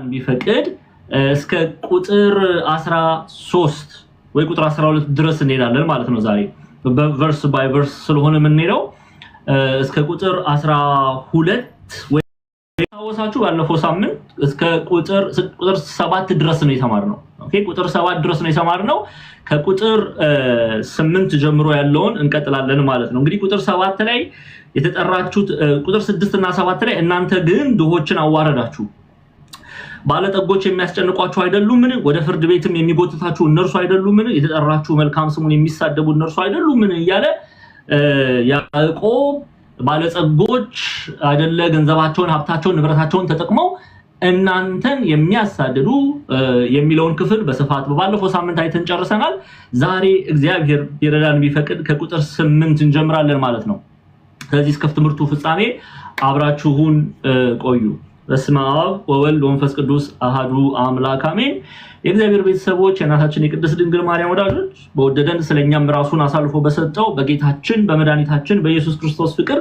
ቢፈቅድ እስከ ቁጥር 13 ወይ ቁጥር 12 ድረስ እንሄዳለን ማለት ነው። ዛሬ በቨርስ ባይ ቨርስ ስለሆነ የምንሄደው እስከ ቁጥር 12 ወይ ታወሳችሁ ባለፈው ሳምንት እስከ ቁጥር 7 ድረስ ነው የተማርነው። ኦኬ ቁጥር 7 ድረስ ነው የተማርነው። ከቁጥር 8 ጀምሮ ያለውን እንቀጥላለን ማለት ነው። እንግዲህ ቁጥር 7 ላይ የተጠራችሁት ቁጥር 6 እና 7 ላይ እናንተ ግን ድሆችን አዋረዳችሁ፣ ባለጠጎች የሚያስጨንቋችሁ አይደሉምን? ወደ ፍርድ ቤትም የሚጎትታችሁ እነርሱ አይደሉምን? የተጠራችሁ መልካም ስሙን የሚሳደቡ እነርሱ አይደሉምን? እያለ ያዕቆብ ባለጸጎች አይደለ ገንዘባቸውን፣ ሀብታቸውን፣ ንብረታቸውን ተጠቅመው እናንተን የሚያሳድዱ የሚለውን ክፍል በስፋት ባለፈው ሳምንት አይተን ጨርሰናል። ዛሬ እግዚአብሔር ይረዳን ቢፈቅድ ከቁጥር 8 እንጀምራለን ማለት ነው። ስለዚህ እስከ ትምህርቱ ፍጻሜ አብራችሁን ቆዩ። በስመ አብ ወወልድ ወመንፈስ ቅዱስ አሐዱ አምላክ አሜን። የእግዚአብሔር ቤተሰቦች የእናታችን የቅድስት ድንግል ማርያም ወዳጆች በወደደን ስለኛም ራሱን አሳልፎ በሰጠው በጌታችን በመድኃኒታችን በኢየሱስ ክርስቶስ ፍቅር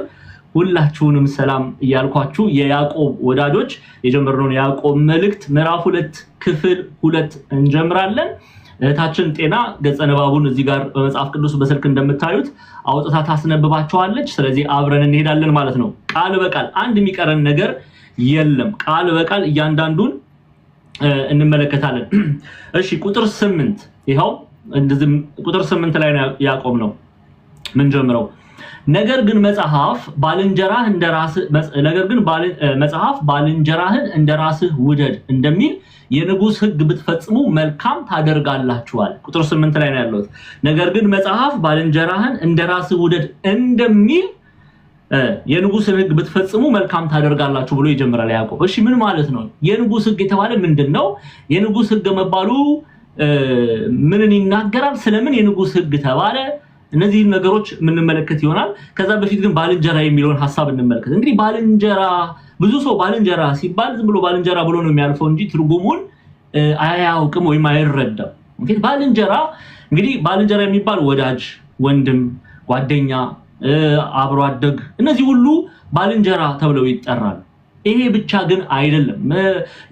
ሁላችሁንም ሰላም እያልኳችሁ የያዕቆብ ወዳጆች የጀመርነውን ያዕቆብ መልእክት ምዕራፍ 2 ክፍል 2 እንጀምራለን። እህታችን ጤና ገጸ ንባቡን እዚህ ጋር በመጽሐፍ ቅዱስ በስልክ እንደምታዩት አውጥታ ታስነብባቸዋለች። ስለዚህ አብረን እንሄዳለን ማለት ነው። ቃል በቃል አንድ የሚቀረን ነገር የለም። ቃል በቃል እያንዳንዱን እንመለከታለን። እሺ ቁጥር 8 ይሄው እንደዚህ ቁጥር 8 ላይ ነው ያቆምነው። ምን ጀምረው ነገር ግን መጽሐፍ ባልንጀራህን እንደራስህ ውደድ እንደሚል የንጉስ ሕግ ብትፈጽሙ መልካም ታደርጋላችኋል። ቁጥር 8 ላይ ነው ያለው። ነገር ግን መጽሐፍ ባልንጀራህን እንደራስህ ውደድ እንደሚል የንጉስን ሕግ ብትፈጽሙ መልካም ታደርጋላችሁ ብሎ ይጀምራል ያዕቆብ። እሺ ምን ማለት ነው? የንጉስ ሕግ የተባለ ምንድነው? የንጉስ ሕግ መባሉ ምንን ይናገራል? ስለምን የንጉስ ሕግ ተባለ? እነዚህ ነገሮች የምንመለከት ይሆናል። ከዛ በፊት ግን ባልንጀራ የሚለውን ሐሳብ እንመልከት። እንግዲህ ባልንጀራ ብዙ ሰው ባልንጀራ ሲባል ዝም ብሎ ባልንጀራ ብሎ ነው የሚያልፈው እንጂ ትርጉሙን አያውቅም ወይም አይረዳም። ኦኬ ባልንጀራ እንግዲህ ባልንጀራ የሚባል ወዳጅ፣ ወንድም፣ ጓደኛ፣ አብሮ አደግ እነዚህ ሁሉ ባልንጀራ ተብለው ይጠራሉ። ይሄ ብቻ ግን አይደለም።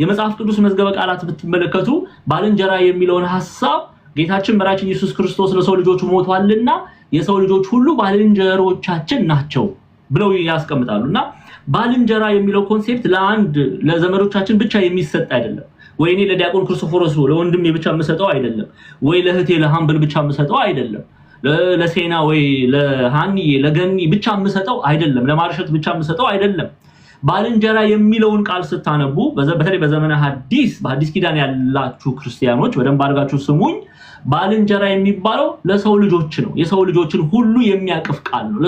የመጽሐፍ ቅዱስ መዝገበ ቃላት ብትመለከቱ ባልንጀራ የሚለውን ሐሳብ ጌታችን መድኃኒታችን ኢየሱስ ክርስቶስ ለሰው ልጆች ሞቷልና የሰው ልጆች ሁሉ ባልንጀሮቻችን ናቸው ብለው ያስቀምጣሉና ባልንጀራ የሚለው ኮንሴፕት ለዘመዶቻችን ብቻ የሚሰጥ አይደለም። ወይ እኔ ለዲያቆን ክርስቶፎሮስ ለወንድሜ ብቻ የምሰጠው አይደለም። ወይ ለእህቴ ለሃምብል ብቻ የምሰጠው አይደለም። ለሴና ወይ ለሃኒ ለገኒ ብቻ የምሰጠው አይደለም። ለማርሸት ብቻ የምሰጠው አይደለም። ባልንጀራ የሚለውን ቃል ስታነቡ በተለይ በዘመነ በሐዲስ ኪዳን ያላችሁ ክርስቲያኖች በደንብ አድርጋችሁ ስሙኝ። ባልንጀራ የሚባለው ለሰው ልጆች ነው። የሰው ልጆችን ሁሉ የሚያቅፍ ቃል ነው።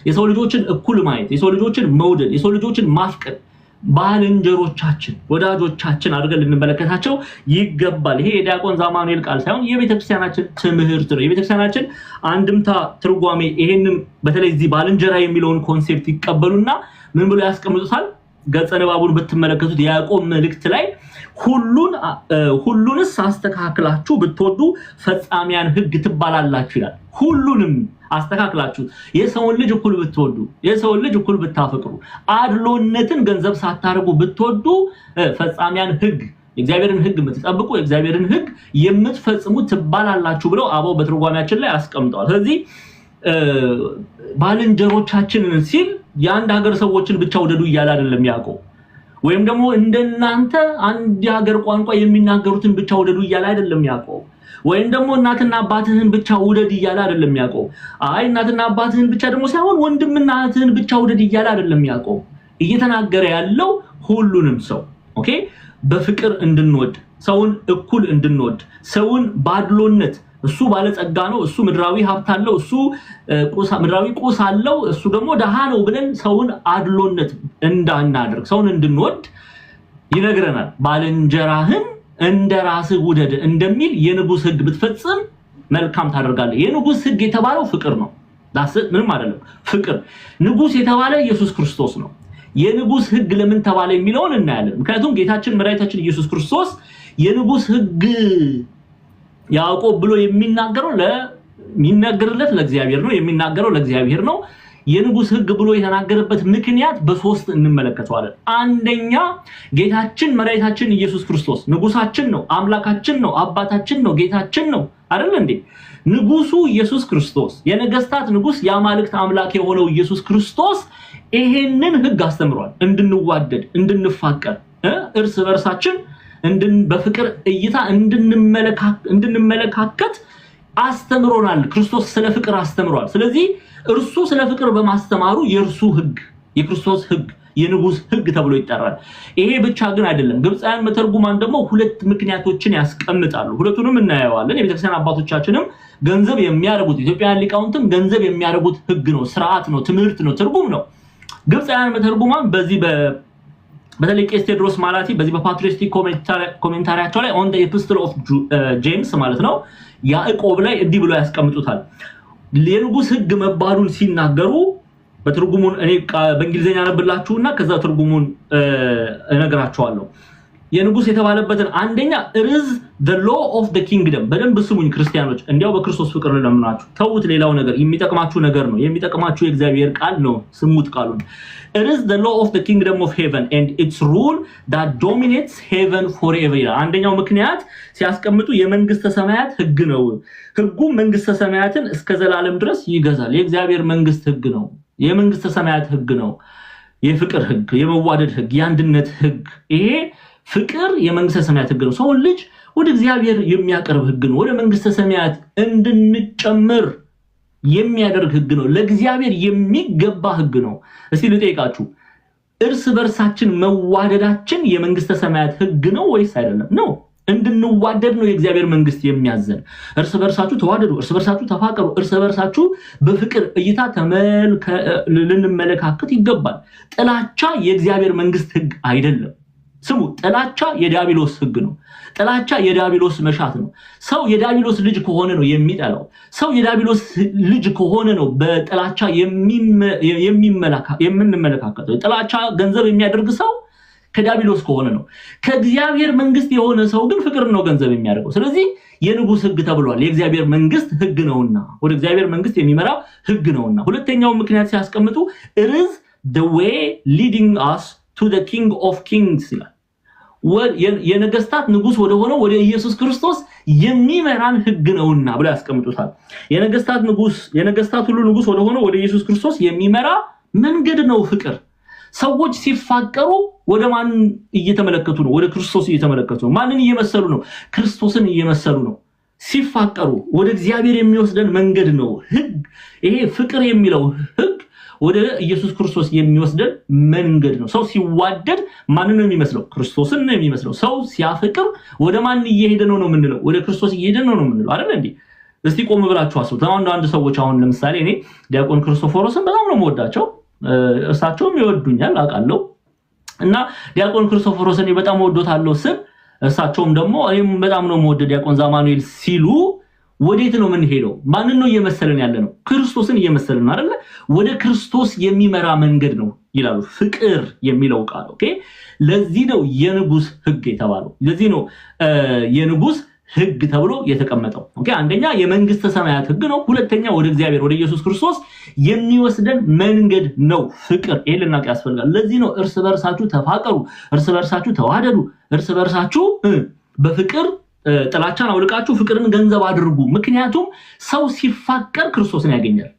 የሰው ልጆችን እኩል ማየት፣ የሰው ልጆችን መውደድ፣ የሰው ልጆችን ማፍቀር ባልንጀሮቻችን ወዳጆቻችን አድርገን ልንመለከታቸው ይገባል። ይሄ የዲያቆን ዛማኑኤል ቃል ሳይሆን የቤተክርስቲያናችን ትምህርት ነው። የቤተክርስቲያናችን አንድምታ ትርጓሜ ይሄንን በተለይ እዚህ ባልንጀራ የሚለውን ኮንሴፕት ይቀበሉና ምን ብሎ ያስቀምጡታል? ገጸ ንባቡን ብትመለከቱት ያዕቆብ መልእክት ላይ ሁሉንስ አስተካክላችሁ ብትወዱ ፈጻሚያን ሕግ ትባላላችሁ ይላል። ሁሉንም አስተካክላችሁ የሰውን ልጅ እኩል ብትወዱ፣ የሰውን ልጅ እኩል ብታፈቅሩ፣ አድሎነትን ገንዘብ ሳታረጉ ብትወዱ ፈጻሚያን ሕግ የእግዚአብሔርን ሕግ የምትጠብቁ የእግዚአብሔርን ሕግ የምትፈጽሙ ትባላላችሁ ብለው አበው በትርጓሜያችን ላይ አስቀምጠዋል። ስለዚህ ባልንጀሮቻችንን ሲል የአንድ ሀገር ሰዎችን ብቻ ውደዱ እያለ አይደለም ያዕቆብ። ወይም ደግሞ እንደናንተ አንድ ሀገር ቋንቋ የሚናገሩትን ብቻ ውደዱ እያለ አይደለም ያዕቆብ። ወይም ደግሞ እናትና አባትህን ብቻ ውደድ እያለ አይደለም ያዕቆብ። አይ እናትና አባትህን ብቻ ደግሞ ሳይሆን ወንድምና እህትህን ብቻ ውደድ እያለ አይደለም ያዕቆብ። እየተናገረ ያለው ሁሉንም ሰው ኦኬ በፍቅር እንድንወድ፣ ሰውን እኩል እንድንወድ፣ ሰውን ባድሎነት እሱ ባለጸጋ ነው፣ እሱ ምድራዊ ሀብት አለው፣ እሱ ምድራዊ ቁስ አለው፣ እሱ ደግሞ ደሃ ነው ብለን ሰውን አድሎነት እንዳናደርግ ሰውን እንድንወድ ይነግረናል። ባልንጀራህን እንደራስህ ውደድ እንደሚል የንጉስ ሕግ ብትፈጽም መልካም ታደርጋለህ። የንጉስ ሕግ የተባለው ፍቅር ነው። ምንም አይደለም። ፍቅር ንጉስ የተባለ ኢየሱስ ክርስቶስ ነው። የንጉስ ሕግ ለምን ተባለ የሚለውን እናያለን። ምክንያቱም ጌታችን መድኃኒታችን ኢየሱስ ክርስቶስ የንጉስ ሕግ ያዕቆብ ብሎ የሚናገርለት ለእግዚአብሔር ነው። የሚናገረው ለእግዚአብሔር ነው። የንጉስ ህግ ብሎ የተናገረበት ምክንያት በሶስት እንመለከተዋለን። አንደኛ ጌታችን መድኃኒታችን ኢየሱስ ክርስቶስ ንጉሳችን ነው፣ አምላካችን ነው፣ አባታችን ነው፣ ጌታችን ነው አይደል እንዴ? ንጉሱ ኢየሱስ ክርስቶስ የነገስታት ንጉስ የአማልክት አምላክ የሆነው ኢየሱስ ክርስቶስ ይሄንን ህግ አስተምሯል። እንድንዋደድ፣ እንድንፋቀር፣ እርስ በርሳችን በፍቅር እይታ እንድንመለካከት አስተምሮናል። ክርስቶስ ስለ ፍቅር አስተምሯል። ስለዚህ እርሱ ስለ ፍቅር በማስተማሩ የእርሱ ህግ የክርስቶስ ህግ የንጉስ ህግ ተብሎ ይጠራል። ይሄ ብቻ ግን አይደለም። ግብፃውያን መተርጉማን ደግሞ ሁለት ምክንያቶችን ያስቀምጣሉ። ሁለቱንም እናያዋለን። የቤተክርስቲያን አባቶቻችንም ገንዘብ የሚያደርጉት ኢትዮጵያውያን ሊቃውንትም ገንዘብ የሚያደርጉት ህግ ነው፣ ስርዓት ነው፣ ትምህርት ነው፣ ትርጉም ነው። ግብፃውያን መተርጉማን በዚህ በተለይ ቄስ ቴዎድሮስ ማላቲ በዚህ በፓትሪስቲክ ኮሜንታሪያቸው ላይ ኦን ዘ ኤፒስትል ኦፍ ጄምስ ማለት ነው ያዕቆብ ላይ እንዲህ ብሎ ያስቀምጡታል። የንጉስ ህግ መባሉን ሲናገሩ በትርጉሙን እኔ በእንግሊዘኛ አነብላችሁና ከዛ ትርጉሙን እነግራችኋለሁ። የንጉስ የተባለበትን አንደኛ is the law of the kingdom። በደንብ ስሙኝ ክርስቲያኖች፣ እንዲያው በክርስቶስ ፍቅር ለምናችሁ ተውት። ሌላው ነገር የሚጠቅማችሁ ነገር ነው፣ የሚጠቅማችሁ የእግዚአብሔር ቃል ነው። ስሙት ቃሉን። It is the law of the kingdom of heaven and its rule that dominates heaven forever። አንደኛው ምክንያት ሲያስቀምጡ የመንግስተ ሰማያት ህግ ነው። ህጉ መንግስተ ሰማያትን እስከ ዘላለም ድረስ ይገዛል። የእግዚአብሔር መንግስት ህግ ነው። የመንግስተ ሰማያት ህግ ነው። የፍቅር ህግ፣ የመዋደድ ህግ፣ የአንድነት ህግ። ይሄ ፍቅር የመንግስተ ሰማያት ህግ ነው። ሰው ልጅ ወደ እግዚአብሔር የሚያቀርብ ህግ ነው። ወደ መንግስተ ሰማያት እንድንጨምር የሚያደርግ ህግ ነው። ለእግዚአብሔር የሚገባ ህግ ነው። እስቲ ልጠይቃችሁ፣ እርስ በርሳችን መዋደዳችን የመንግስተ ሰማያት ህግ ነው ወይስ አይደለም? ነው። እንድንዋደድ ነው የእግዚአብሔር መንግስት የሚያዘን። እርስ በርሳችሁ ተዋደዱ፣ እርስ በርሳችሁ ተፋቀሩ፣ እርስ በርሳችሁ በፍቅር እይታ ልንመለካከት ይገባል። ጥላቻ የእግዚአብሔር መንግስት ህግ አይደለም። ስሙ፣ ጥላቻ የዲያብሎስ ህግ ነው። ጥላቻ የዲያብሎስ መሻት ነው። ሰው የዲያብሎስ ልጅ ከሆነ ነው የሚጠላው። ሰው የዲያብሎስ ልጅ ከሆነ ነው በጥላቻ የምንመለካከተው። ጥላቻ ገንዘብ የሚያደርግ ሰው ከዲያብሎስ ከሆነ ነው። ከእግዚአብሔር መንግስት የሆነ ሰው ግን ፍቅር ነው ገንዘብ የሚያደርገው። ስለዚህ የንጉስ ህግ ተብሏል። የእግዚአብሔር መንግስት ህግ ነውና፣ ወደ እግዚአብሔር መንግስት የሚመራ ህግ ነውና። ሁለተኛው ምክንያት ሲያስቀምጡ it is the way leading us to the king of kings ይላል። የነገስታት ንጉስ ወደ ሆነው ወደ ኢየሱስ ክርስቶስ የሚመራን ህግ ነውና ብሎ ያስቀምጡታል። የነገስታት ሁሉ ንጉስ ወደ ሆነው ወደ ኢየሱስ ክርስቶስ የሚመራ መንገድ ነው ፍቅር። ሰዎች ሲፋቀሩ ወደ ማን እየተመለከቱ ነው? ወደ ክርስቶስ እየተመለከቱ ነው። ማንን እየመሰሉ ነው? ክርስቶስን እየመሰሉ ነው። ሲፋቀሩ ወደ እግዚአብሔር የሚወስደን መንገድ ነው ህግ። ይሄ ፍቅር የሚለው ህግ ወደ ኢየሱስ ክርስቶስ የሚወስደን መንገድ ነው። ሰው ሲዋደድ ማንን ነው የሚመስለው? ክርስቶስን ነው የሚመስለው። ሰው ሲያፈቅር ወደ ማን እየሄደ ነው የምንለው? ወደ ክርስቶስ እየሄደ ነው የምንለው አይደል እንዴ? እስቲ ቆም ብላችሁ አስቡት። አንድ ሰዎች አሁን ለምሳሌ እኔ ዲያቆን ክርስቶፎሮስን በጣም ነው የምወዳቸው፣ እሳቸውም ይወዱኛል አውቃለሁ። እና ዲያቆን ክርስቶፎሮስን በጣም ወዶታለሁ ስል እሳቸውም ደግሞ እኔም በጣም ነው የምወደው ዲያቆን ዛማኑኤል ሲሉ ወዴት ነው የምንሄደው? ማንን ነው እየመሰለን ያለ ነው? ክርስቶስን እየመሰለን ነው አይደለ? ወደ ክርስቶስ የሚመራ መንገድ ነው ይላሉ ፍቅር የሚለው ቃል። ኦኬ፣ ለዚህ ነው የንጉስ ህግ የተባለው። ለዚህ ነው የንጉስ ህግ ተብሎ የተቀመጠው። ኦኬ፣ አንደኛ የመንግስተ ሰማያት ህግ ነው። ሁለተኛ ወደ እግዚአብሔር ወደ ኢየሱስ ክርስቶስ የሚወስደን መንገድ ነው ፍቅር። ይሄ ልናውቅ ያስፈልጋል። ለዚህ ነው እርስ በርሳችሁ ተፋቀሩ፣ እርስ በርሳችሁ ተዋደዱ፣ እርስ በርሳችሁ በፍቅር ጥላቻን አውልቃችሁ ፍቅርን ገንዘብ አድርጉ። ምክንያቱም ሰው ሲፋቀር ክርስቶስን ያገኛል።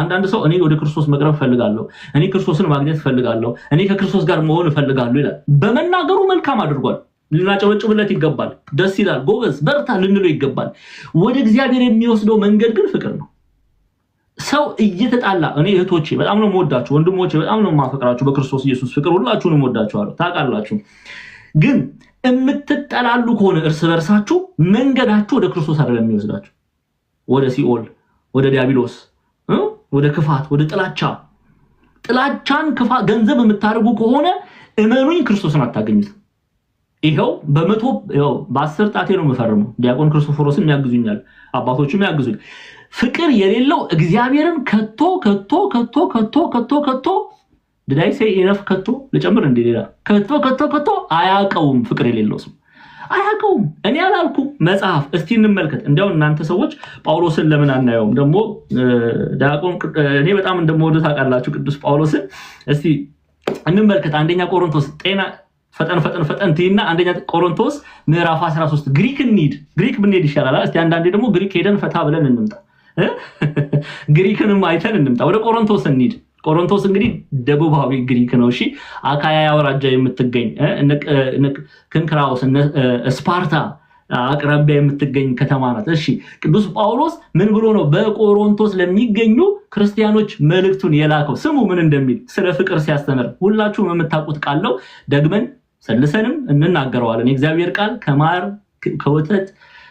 አንዳንድ ሰው እኔ ወደ ክርስቶስ መቅረብ ፈልጋለሁ፣ እኔ ክርስቶስን ማግኘት ፈልጋለሁ፣ እኔ ከክርስቶስ ጋር መሆን ፈልጋለሁ ይላል። በመናገሩ መልካም አድርጓል፣ ልናጨበጭብለት ይገባል። ደስ ይላል፣ ጎበዝ በርታ ልንለው ይገባል። ወደ እግዚአብሔር የሚወስደው መንገድ ግን ፍቅር ነው። ሰው እየተጣላ እኔ እህቶቼ በጣም ነው የምወዳችሁ፣ ወንድሞቼ በጣም ነው የማፈቅራችሁ በክርስቶስ ኢየሱስ ፍቅር ሁላችሁንም ወዳችኋለሁ፣ ታውቃላችሁ። ግን የምትጠላሉ ከሆነ እርስ በርሳችሁ መንገዳችሁ ወደ ክርስቶስ አይደለም የሚወስዳችሁ፣ ወደ ሲኦል፣ ወደ ዲያብሎስ፣ ወደ ክፋት፣ ወደ ጥላቻን ገንዘብ የምታደርጉ ከሆነ እመኑኝ ክርስቶስን አታገኙትም። ይሄው በ10 ጣቴ ነው የምፈርመው። ዲያቆን ክርስቶፎሮስም ያግዙኛል፣ አባቶችም ያግዙኝ። ፍቅር የሌለው እግዚአብሔርን ከቶ ድዳይ say enough ከቶ ለጨምር እንደሌላ ከቶ አያቀውም። ፍቅር የሌለው ሰው አያውቀውም። እኔ አላልኩም መጽሐፍ። እስቲ እንመልከት። እንደው እናንተ ሰዎች ጳውሎስን ለምን አናየውም? ደግሞ ዲያቆን እኔ በጣም እንደምወደው ታውቃላችሁ ቅዱስ ጳውሎስን። እስቲ እንመልከት። አንደኛ ቆሮንቶስ ጤና ፈጠን ትይና አንደኛ ቆሮንቶስ ምዕራፍ 13 ግሪክ ብንሄድ ይሻላል። እስቲ አንዳንዴ ደግሞ ግሪክ ሄደን ፈታ ብለን እንምጣ፣ ግሪክንም አይተን እንምጣ። ወደ ቆሮንቶስ እንሂድ። ቆሮንቶስ እንግዲህ ደቡባዊ ግሪክ ነው። እሺ አካያ አውራጃ የምትገኝ ክንክራውስ ስፓርታ አቅራቢያ የምትገኝ ከተማ ናት። እሺ ቅዱስ ጳውሎስ ምን ብሎ ነው በቆሮንቶስ ለሚገኙ ክርስቲያኖች መልእክቱን የላከው? ስሙ ምን እንደሚል ስለ ፍቅር ሲያስተምር ሁላችሁም የምታውቁት ቃል ነው። ደግመን ሰልሰንም እንናገረዋለን። የእግዚአብሔር ቃል ከማር ከወተት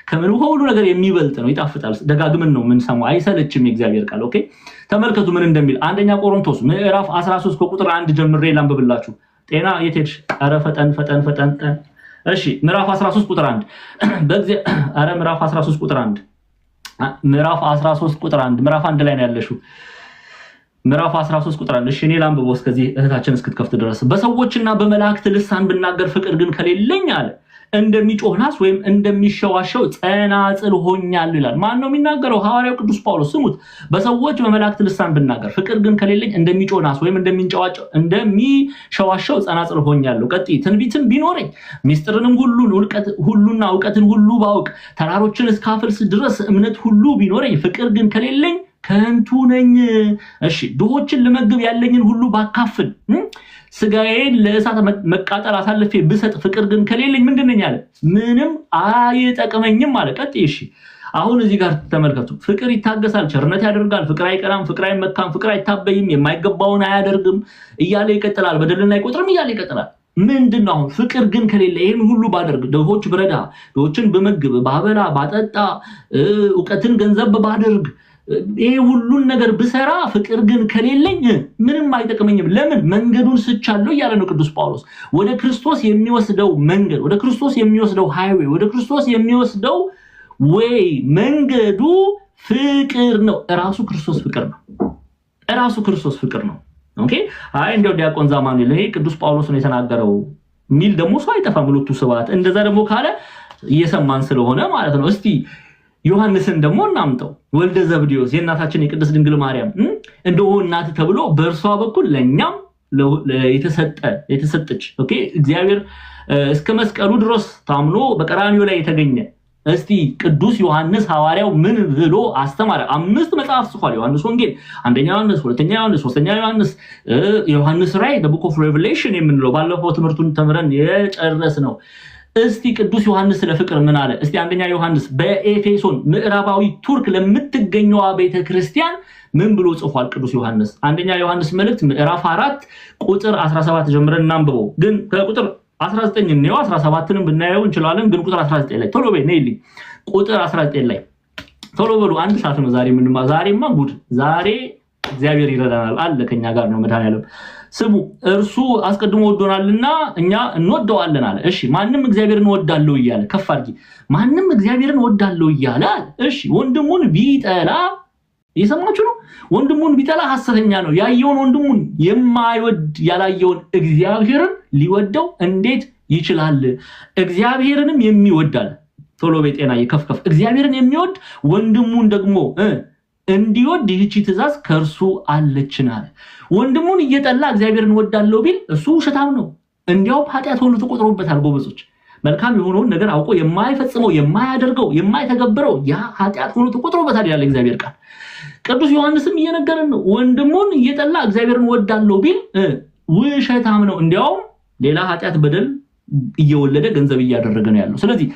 ከምን ሁሉ ነገር የሚበልጥ ነው፣ ይጣፍጣል። ደጋግመን ነው የምንሰማው፣ አይሰለችም የእግዚአብሔር ቃል። ኦኬ ተመልከቱ ምን እንደሚል አንደኛ ቆሮንቶስ ምዕራፍ 13 ከቁጥር 1 ጀምሬ ላንብብላችሁ። ጤና የት ሄድሽ? ኧረ ፈጠን። እሺ ምዕራፍ 13 ቁጥር 1 ምዕራፍ 13 ቁጥር 1 ምዕራፍ 13 ቁጥር 1 ምዕራፍ 1 ላይ ነው ያለሽው። ምዕራፍ 13 ቁጥር 1 እሺ እኔ ላንብበው እስከዚህ እህታችን እስክትከፍት ድረስ። በሰዎችና በመላእክት ልሳን ብናገር ፍቅር ግን ከሌለኝ አለ እንደሚጮህ ናስ ወይም እንደሚሸዋሸው ጸናጽል ሆኛለሁ ይላል። ማን ነው የሚናገረው? ሐዋርያው ቅዱስ ጳውሎስ። ስሙት። በሰዎች በመላእክት ልሳን ብናገር ፍቅር ግን ከሌለኝ እንደሚጮህ ናስ ወይም እንደሚሸዋሸው ጸናጽል ሆኛለሁ። ቀጥይ። ትንቢትም ቢኖረኝ ሚስጥርንም ሁሉና እውቀትን ሁሉ ባውቅ ተራሮችን እስካፈልስ ድረስ እምነት ሁሉ ቢኖረኝ ፍቅር ግን ከሌለኝ ከንቱ ነኝ። እሺ ድሆችን ልመግብ ያለኝን ሁሉ ባካፍል ስጋዬን ለእሳት መቃጠል አሳልፌ ብሰጥ ፍቅር ግን ከሌለኝ ምንድን ነኝ አለ? ምንም አይጠቅመኝም አለ። ቀጥይ። እሺ አሁን እዚህ ጋር ተመልከቱ። ፍቅር ይታገሳል፣ ቸርነት ያደርጋል፣ ፍቅር አይቀናም፣ ፍቅር አይመካም፣ ፍቅር አይታበይም፣ የማይገባውን አያደርግም እያለ ይቀጥላል። በደልን አይቆጥርም እያለ ይቀጥላል። ምንድነው አሁን? ፍቅር ግን ከሌለ ይሄን ሁሉ ባደርግ፣ ድሆች ብረዳ፣ ድሆችን በመግብ ባበላ፣ ባጠጣ፣ ዕውቀትን ገንዘብ ባደርግ፣ ይሄ ሁሉን ነገር ብሰራ ፍቅር ግን ከሌለኝ ምንም አይጠቅመኝም። ለምን? መንገዱን ስቻለሁ እያለ ነው ቅዱስ ጳውሎስ። ወደ ክርስቶስ የሚወስደው መንገድ፣ ወደ ክርስቶስ የሚወስደው ሃይዌይ፣ ወደ ክርስቶስ የሚወስደው ወይ መንገዱ ፍቅር ነው። እራሱ ክርስቶስ ፍቅር ነው። ኦኬ አይ እንደው ዲያቆን ዛማኑኤል ይሄ ቅዱስ ጳውሎስ ነው የተናገረው ሚል ደግሞ ሰው አይጠፋም። ሁለቱ ስብሐት እንደዛ ደግሞ ካለ እየሰማን ስለሆነ ማለት ነው። እስቲ ዮሐንስን ደግሞ እናምጠው። ወልደ ዘብዴዎስ የእናታችን የቅድስት ድንግል ማርያም እንደው እናት ተብሎ በእርሷ በኩል ለኛም የተሰጠች ኦኬ እግዚአብሔር እስከ መስቀሉ ድረስ ታምኖ በቀራንዮ ላይ የተገኘ። እስቲ ቅዱስ ዮሐንስ ሐዋርያው ምን ብሎ አስተማረ? 5 መጽሐፍ ጽፏል። ዮሐንስ ወንጌል፣ አንደኛ ዮሐንስ፣ ሁለተኛ ዮሐንስ፣ ሶስተኛ ዮሐንስ፣ ዮሐንስ ራእይ the book of revelation የምንለው ባለፈው ትምህርቱን ተምረን የጨረስ ነው። እስቲ ቅዱስ ዮሐንስ ስለ ፍቅር ምን አለ? እስቲ አንደኛ ዮሐንስ በኤፌሶን ምዕራባዊ ቱርክ ለምትገኘው ቤተክርስቲያን ምን ብሎ ጽፏል ቅዱስ ዮሐንስ? አንደኛ ዮሐንስ መልእክት ምዕራፍ 4 ቁጥር 17 ጀምረን እናንብበው። ግን ከቁጥር 19 ነው 17ንም ብናየው እንችላለን። ግን ቁጥር 19 ላይ ቶሎ በይ ነይልኝ። ቁጥር 19 ላይ ቶሎ በሉ። አንድ ሰዓት ነው ዛሬ ምንማ ዛሬማ ጉድ። ዛሬ እግዚአብሔር ይረዳናል አለ ከኛ ጋር ነው መድኃኒዓለም። ስሙ እርሱ አስቀድሞ ወዶናልና እኛ እንወደዋለን አለ። እሺ ማንም እግዚአብሔርን ወዳለው እያለ ከፍ አድርጊ። ማንም እግዚአብሔርን ወዳለው እያለ እሺ ወንድሙን ቢጠላ እየሰማችሁ ነው። ወንድሙን ቢጠላ ሐሰተኛ ነው። ያየውን ወንድሙን የማይወድ ያላየውን እግዚአብሔርን ሊወደው እንዴት ይችላል? እግዚአብሔርንም የሚወድ አለ ቶሎ በጤና ይከፍከፍ። እግዚአብሔርን የሚወድ ወንድሙን ደግሞ እንዲወድ ይህች ትእዛዝ ከእርሱ አለችን አለ። ወንድሙን እየጠላ እግዚአብሔርን ወዳለው ቢል እሱ ውሸታም ነው፣ እንዲያው ኃጢአት ሆኖ ተቆጥሮበታል። ጎበዞች መልካም የሆነውን ነገር አውቆ የማይፈጽመው የማያደርገው የማይተገብረው ያ ኃጢአት ሆኖ ተቆጥሮበታል ያለ እግዚአብሔር ቃል። ቅዱስ ዮሐንስም እየነገረን ነው። ወንድሙን እየጠላ እግዚአብሔርን ወዳለው ቢል ውሸታም ነው፣ እንዲያው ሌላ ኃጢአት በደል እየወለደ ገንዘብ እያደረገ ነው ያለው። ስለዚህ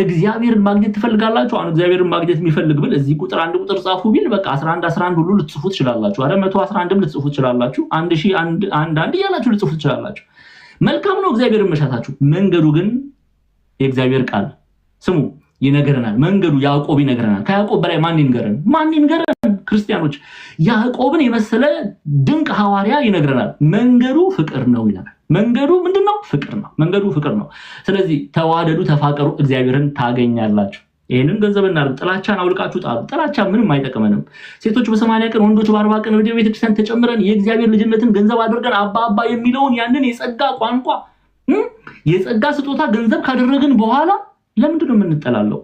እግዚአብሔርን ማግኘት ትፈልጋላችሁ? አሁን እግዚአብሔርን ማግኘት የሚፈልግ ብል እዚህ ቁጥር 1 ቁጥር ጻፉ ቢል በቃ 11 ሁሉ ልትጽፉ ትችላላችሁ። አረ 111ም ልትጽፉ ትችላላችሁ። 1000 እያላችሁ ልትጽፉ ትችላላችሁ። መልካም ነው እግዚአብሔርን መሻታችሁ። መንገዱ ግን የእግዚአብሔር ቃል ስሙ ይነገረናል። መንገዱ ያዕቆብ ይነገረናል። ከያዕቆብ በላይ ማን ይንገረን? ክርስቲያኖች ያዕቆብን የመሰለ ድንቅ ሐዋርያ ይነግረናል። መንገዱ ፍቅር ነው ይላል። መንገዱ ምንድነው? ፍቅር ነው። መንገዱ ፍቅር ነው። ስለዚህ ተዋደዱ፣ ተፋቀሩ፣ እግዚአብሔርን ታገኛላችሁ። ይሄንን ገንዘብ እናድርግ። ጥላቻን አውልቃችሁ ጣሉ። ጥላቻ ምንም አይጠቅመንም። ሴቶች በ80 ቀን ወንዶች በ40 ቀን ወደ ቤተክርስቲያን ተጨምረን የእግዚአብሔር ልጅነትን ገንዘብ አድርገን አባ አባ የሚለውን ያንን የጸጋ ቋንቋ የጸጋ ስጦታ ገንዘብ ካደረግን በኋላ ለምንድን ነው የምንጠላለው?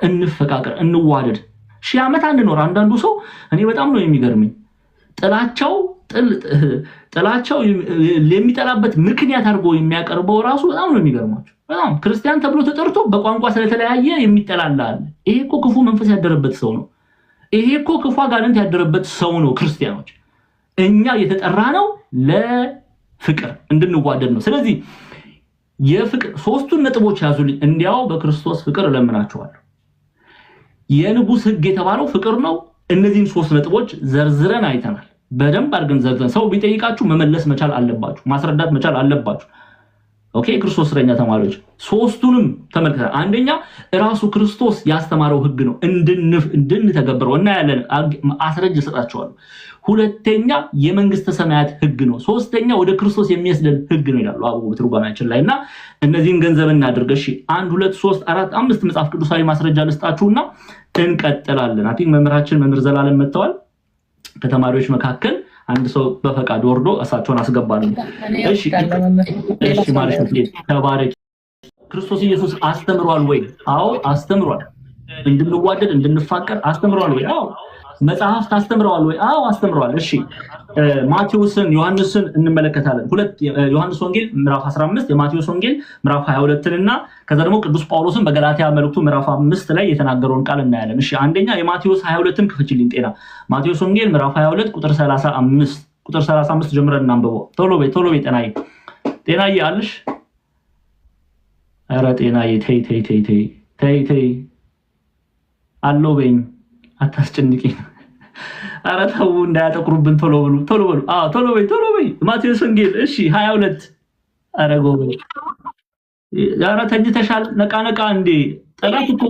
እንፈቃቀር፣ እንዋደድ። 1000 ዓመት አንኖር። አንዳንዱ ሰው እኔ በጣም ነው የሚገርመኝ ጥላቻው የሚጠላበት ምክንያት አድርጎ የሚያቀርበው ራሱ በጣም ነው የሚገርማቸው። በጣም ክርስቲያን ተብሎ ተጠርቶ በቋንቋ ስለተለያየ የሚጠላላ አለ። ይሄ እኮ ክፉ መንፈስ ያደረበት ሰው ነው። ይሄ እኮ ክፉ አጋንንት ያደረበት ሰው ነው። ክርስቲያኖች እኛ የተጠራ ነው ለፍቅር እንድንዋደድ ነው። ስለዚህ የፍቅር ሶስቱን ነጥቦች ያዙልኝ። እንዲያው በክርስቶስ ፍቅር እለምናችኋለሁ። የንጉስ ሕግ የተባለው ፍቅር ነው። እነዚህን 3 ነጥቦች ዘርዝረን አይተናል። በደንብ አድርገን ዘርዝረን ሰው ቢጠይቃችሁ መመለስ መቻል አለባችሁ፣ ማስረዳት መቻል አለባችሁ። ኦኬ ክርስቶስ እስረኛ ተማሪዎች ሶስቱንም ተመልክተናል። አንደኛ ራሱ ክርስቶስ ያስተማረው ሕግ ነው እንድንተገብረው እና ያለን አስረጅ ሰጣቸዋለሁ። ሁለተኛ የመንግስተ ሰማያት ሕግ ነው። ሶስተኛ ወደ ክርስቶስ የሚያስደን ሕግ ነው ይላሉ አቡ በትርጓሜያችን ላይ እና እነዚህን ገንዘብ እናድርግ። እሺ 1 2 3 4 5 መጽሐፍ ቅዱሳዊ ማስረጃ ልስጣችሁና እንቀጥላለን። አይ ቲንክ መምህራችን መምህር ዘላለም መጥተዋል። ከተማሪዎች መካከል አንድ ሰው በፈቃድ ወርዶ እሳቸውን አስገባለን። እሺ ማለት ነው። ተባረክ። ክርስቶስ ኢየሱስ አስተምሯል ወይ? አዎ አስተምሯል። እንድንዋደድ እንድንፋቀር አስተምሯል ወይ? አዎ። መጽሐፍት አስተምረዋል ወይ? አዎ አስተምረዋል። እሺ ማቴዎስን ዮሐንስን እንመለከታለን። ዮሐንስ ወንጌል ምዕራፍ 15 የማቴዎስ ወንጌል ምዕራፍ 22 እና ከዛ ደግሞ ቅዱስ ጳውሎስን በገላትያ መልእክቱ ምዕራፍ 5 ላይ የተናገረውን ቃል እናያለን። እሺ አንደኛ የማቴዎስ 22ን ክፈችልኝ ጤና። ማቴዎስ ወንጌል ምዕራፍ 22 ቁጥር 35 ጀምረን እናንብበው። ቶሎ በይ ጤናዬ አለሽ? ኧረ ጤናዬ ተይ አለው በይኝ፣ አታስጨንቂኝ። ኧረ ተው እንዳያጠቁሩብን። ቶሎ በሉ። ቶሎ በይ። ማቴዎስ ወንጌል እሺ 22 ኧረ ጎበዝ። ኧረ ተኝተሻል። ነቃ እንዴ ጠላት እኮ።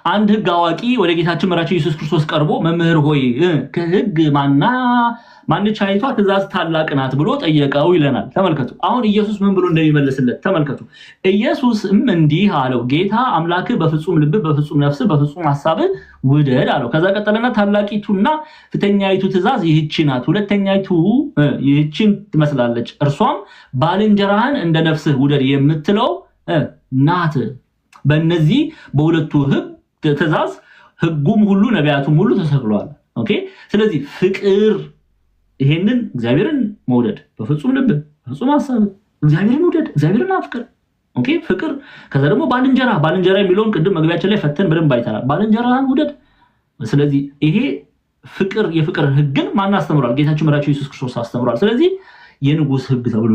አንድ ሕግ አዋቂ ወደ ጌታችን መራችን ኢየሱስ ክርስቶስ ቀርቦ መምህር ሆይ ከሕግ ማንች አይቷ ትእዛዝ ታላቅ ናት ብሎ ጠየቀው ይለናል። ተመልከቱ አሁን ኢየሱስ ምን ብሎ እንደሚመልስለት ተመልከቱ። ኢየሱስም እንዲህ አለው፣ ጌታ አምላክህ በፍጹም ልብ፣ በፍጹም ነፍስ፣ በፍጹም ሐሳብ ውደድ አለው። ከዛ ቀጠለና ታላቂቱና ፊተኛይቱ ትእዛዝ ይህች ናት፣ ሁለተኛይቱ ይህችን ትመስላለች፣ እርሷም ባልንጀራህን እንደ ነፍስህ ውደድ የምትለው ናት። በእነዚህ በሁለቱ ትእዛዝ ሕጉም ሁሉ ነቢያቱም ሁሉ ተሰቅለዋል። ኦኬ ስለዚህ ፍቅር ይሄንን እግዚአብሔርን መውደድ በፍጹም ልብ በፍጹም ሐሳብ እግዚአብሔርን ውደድ፣ እግዚአብሔርን አፍቅር። ኦኬ ፍቅር። ከዛ ደግሞ ባልንጀራ የሚለውን ቅድም መግቢያችን ላይ ፈተን በደንብ አይተናል። ባልንጀራህን ውደድ። ስለዚህ ይሄ ፍቅር የፍቅር ሕግን ማን አስተምሯል? ጌታችን መድኃኒታችን ኢየሱስ ክርስቶስ አስተምሯል። ስለዚህ የንጉስ ሕግ ተብሎ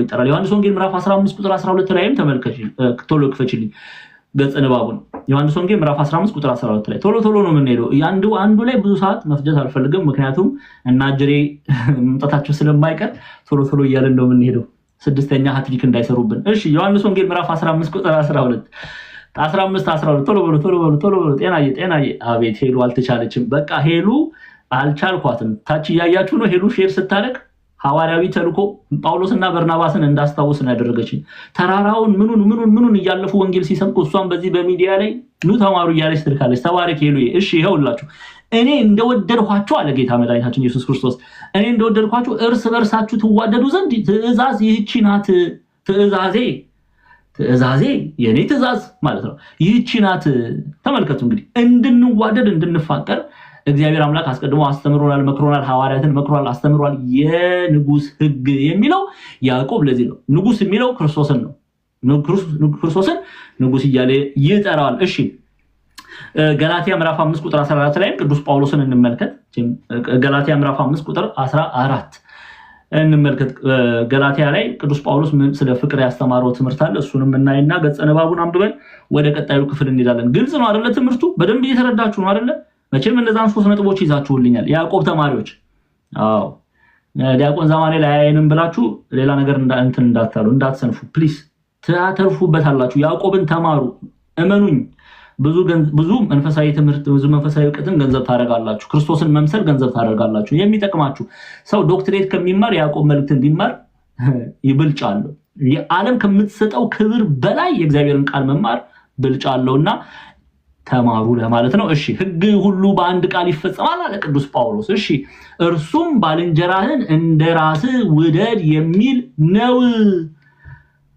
ይጠራል። ዮሐንስ ወንጌል ምዕራፍ 15 ቁጥር 12 ላይም ተመልከች። ቶሎ ክፈችልኝ ገጽ ንባቡን። ዮሐንስ ወንጌል ምዕራፍ 15 ቁጥር 12 ላይ ቶሎ ነው የምንሄደው። አንዱ ላይ ብዙ ሰዓት መፍጀት አልፈልግም፣ ምክንያቱም እና ጅሬ መምጣታቸው ስለማይቀር ቶሎ እያለን ነው የምንሄደው፣ 6ኛ ሃትሪክ እንዳይሰሩብን። እሺ ዮሐንስ ወንጌል ምዕራፍ 15 ቁጥር 12 ቶሎ በሉ። ጤናዬ አቤት ሄሉ አልተቻለችም። በቃ ሄሉ አልቻልኳትም። ታች እያያችሁ ነው። ሄሉ ሼር ስታደርግ ሐዋርያዊ ተልኮ ጳውሎስና በርናባስን እንዳስታውስ ነው ያደረገችኝ። ተራራውን ምኑን እያለፉ ወንጌል ሲሰብኩ እሷን በዚህ በሚዲያ ላይ ኑ ተማሩ እያለች ትልካለች። ተባረክ ሄሉዬ። እሺ ይኸውላችሁ እኔ እንደወደድኳችሁ አለ ጌታ መድኃኒታችን ኢየሱስ ክርስቶስ፣ እኔ እንደወደድኳችሁ እርስ በርሳችሁ ትዋደዱ ዘንድ ትእዛዝ ይህች ናት። ትእዛዜ የኔ ትእዛዝ ማለት ነው። ይህች ናት። ተመልከቱ እንግዲህ እንድንዋደድ እንድንፋቀር እግዚአብሔር አምላክ አስቀድሞ አስተምሮናል፣ መክሮናል፣ ሐዋርያትን መክሯል፣ አስተምሯል። የንጉስ ሕግ የሚለው ያዕቆብ ለዚህ ነው ንጉስ የሚለው ክርስቶስን ነው። ክርስቶስን ንጉስ እያለ ይጠራዋል። እሺ ገላትያ ምዕራፍ 5 ቁጥር 14 ላይ ቅዱስ ጳውሎስን እንመልከት። ገላትያ ምዕራፍ 5 ቁጥር 14 እንመልከት። ገላትያ ላይ ቅዱስ ጳውሎስ ስለ ፍቅር ያስተማረው ትምህርት አለ። እሱንም እናይና ገጸ ንባቡን አንብበን ወደ ቀጣዩ ክፍል እንሄዳለን። ግልጽ ነው አይደለ? ትምህርቱ በደንብ እየተረዳችሁ ነው አይደለ? መቼም እነዛን 3 ነጥቦች ይዛችሁልኛል ያዕቆብ ተማሪዎች። አዎ ዲያቆን ዘማኔ ላይ አይንም ብላችሁ ሌላ ነገር እንዳትሰንፉ ፕሊዝ፣ ታተርፉበታላችሁ። ያዕቆብን ተማሩ፣ እመኑኝ። ብዙ መንፈሳዊ ትምህርት፣ ብዙ መንፈሳዊ እውቀትን ገንዘብ ታደርጋላችሁ። ክርስቶስን መምሰል ገንዘብ ታደርጋላችሁ። የሚጠቅማችሁ ሰው ዶክትሬት ከሚማር ያዕቆብ መልእክትን ቢማር ይብልጫል። የዓለም ከምትሰጠው ክብር በላይ የእግዚአብሔርን ቃል መማር ብልጫ አለውና ተማሩ ለማለት ነው። እሺ ሕግ ሁሉ በአንድ ቃል ይፈጸማል አለ ቅዱስ ጳውሎስ። እሺ እርሱም ባልንጀራህን እንደራስህ ውደድ የሚል ነው።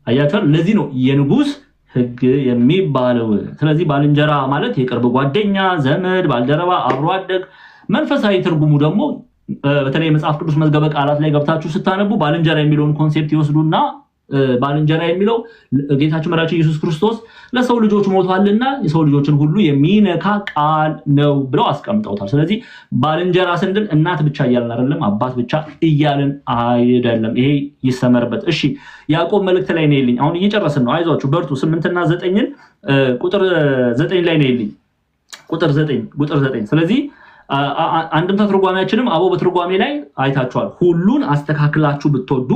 አያችሁ ለዚህ ነው የንጉስ ህግ የሚባለው ስለዚህ ባልንጀራ ማለት የቅርብ ጓደኛ ዘመድ ባልደረባ አብሮ አደግ መንፈሳዊ ትርጉሙ ደግሞ በተለይ መጽሐፍ ቅዱስ መዝገበ ቃላት ላይ ገብታችሁ ስታነቡ ባልንጀራ የሚለውን ኮንሴፕት ይወስዱና ባልንጀራ የሚለው ጌታችን መድኃኒታችን ኢየሱስ ክርስቶስ ለሰው ልጆች ሞቷልና የሰው ልጆችን ሁሉ የሚነካ ቃል ነው ብለው አስቀምጠውታል ስለዚህ ባልንጀራ ስንል እናት ብቻ እያልን አይደለም አባት ብቻ እያልን አይደለም ይሄ ይሰመርበት እሺ ያዕቆብ መልእክት ላይ ነው ይልኝ አሁን እየጨረስን ነው አይዟችሁ በርቱ 8 እና 9ን ቁጥር 9 ላይ ነው ይልኝ ቁጥር 9 ስለዚህ አንድም ተትርጓሚያችንም አቦ በትርጓሜ ላይ አይታችኋል ሁሉን አስተካክላችሁ ብትወዱ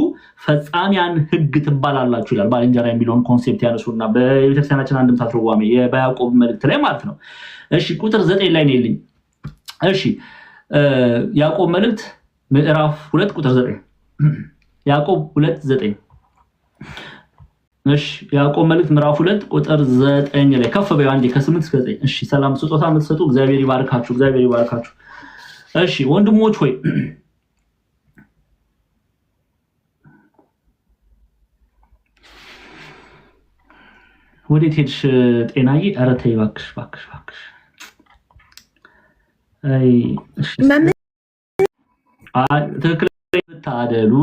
ፈጻሚያን ህግ ትባላላችሁ ይላል ባልንጀራ የሚለውን ኮንሴፕት ያነሱና በቤተክርስቲያናችን አንድም ተትርጓሜ የያዕቆብ መልእክት ላይ ማለት ነው እሺ ቁጥር 9 ላይ ነው ይልኝ እሺ ያዕቆብ መልእክት ምዕራፍ 2 ቁጥር 9 ያዕቆብ 2:9 እሺ ያዕቆብ መልእክት ምዕራፍ 2 ቁጥር 9 ላይ ከፍ በይ አንዴ ከ8 እስከ 9 እሺ ሰላም ስጦታ የምትሰጡ እግዚአብሔር ይባርካችሁ እሺ ወንድሞች ሆይ ወዴት ሄድሽ ጤናዬ ኧረ ተይ እባክሽ አይ እሺ ትክክል ብታደሉ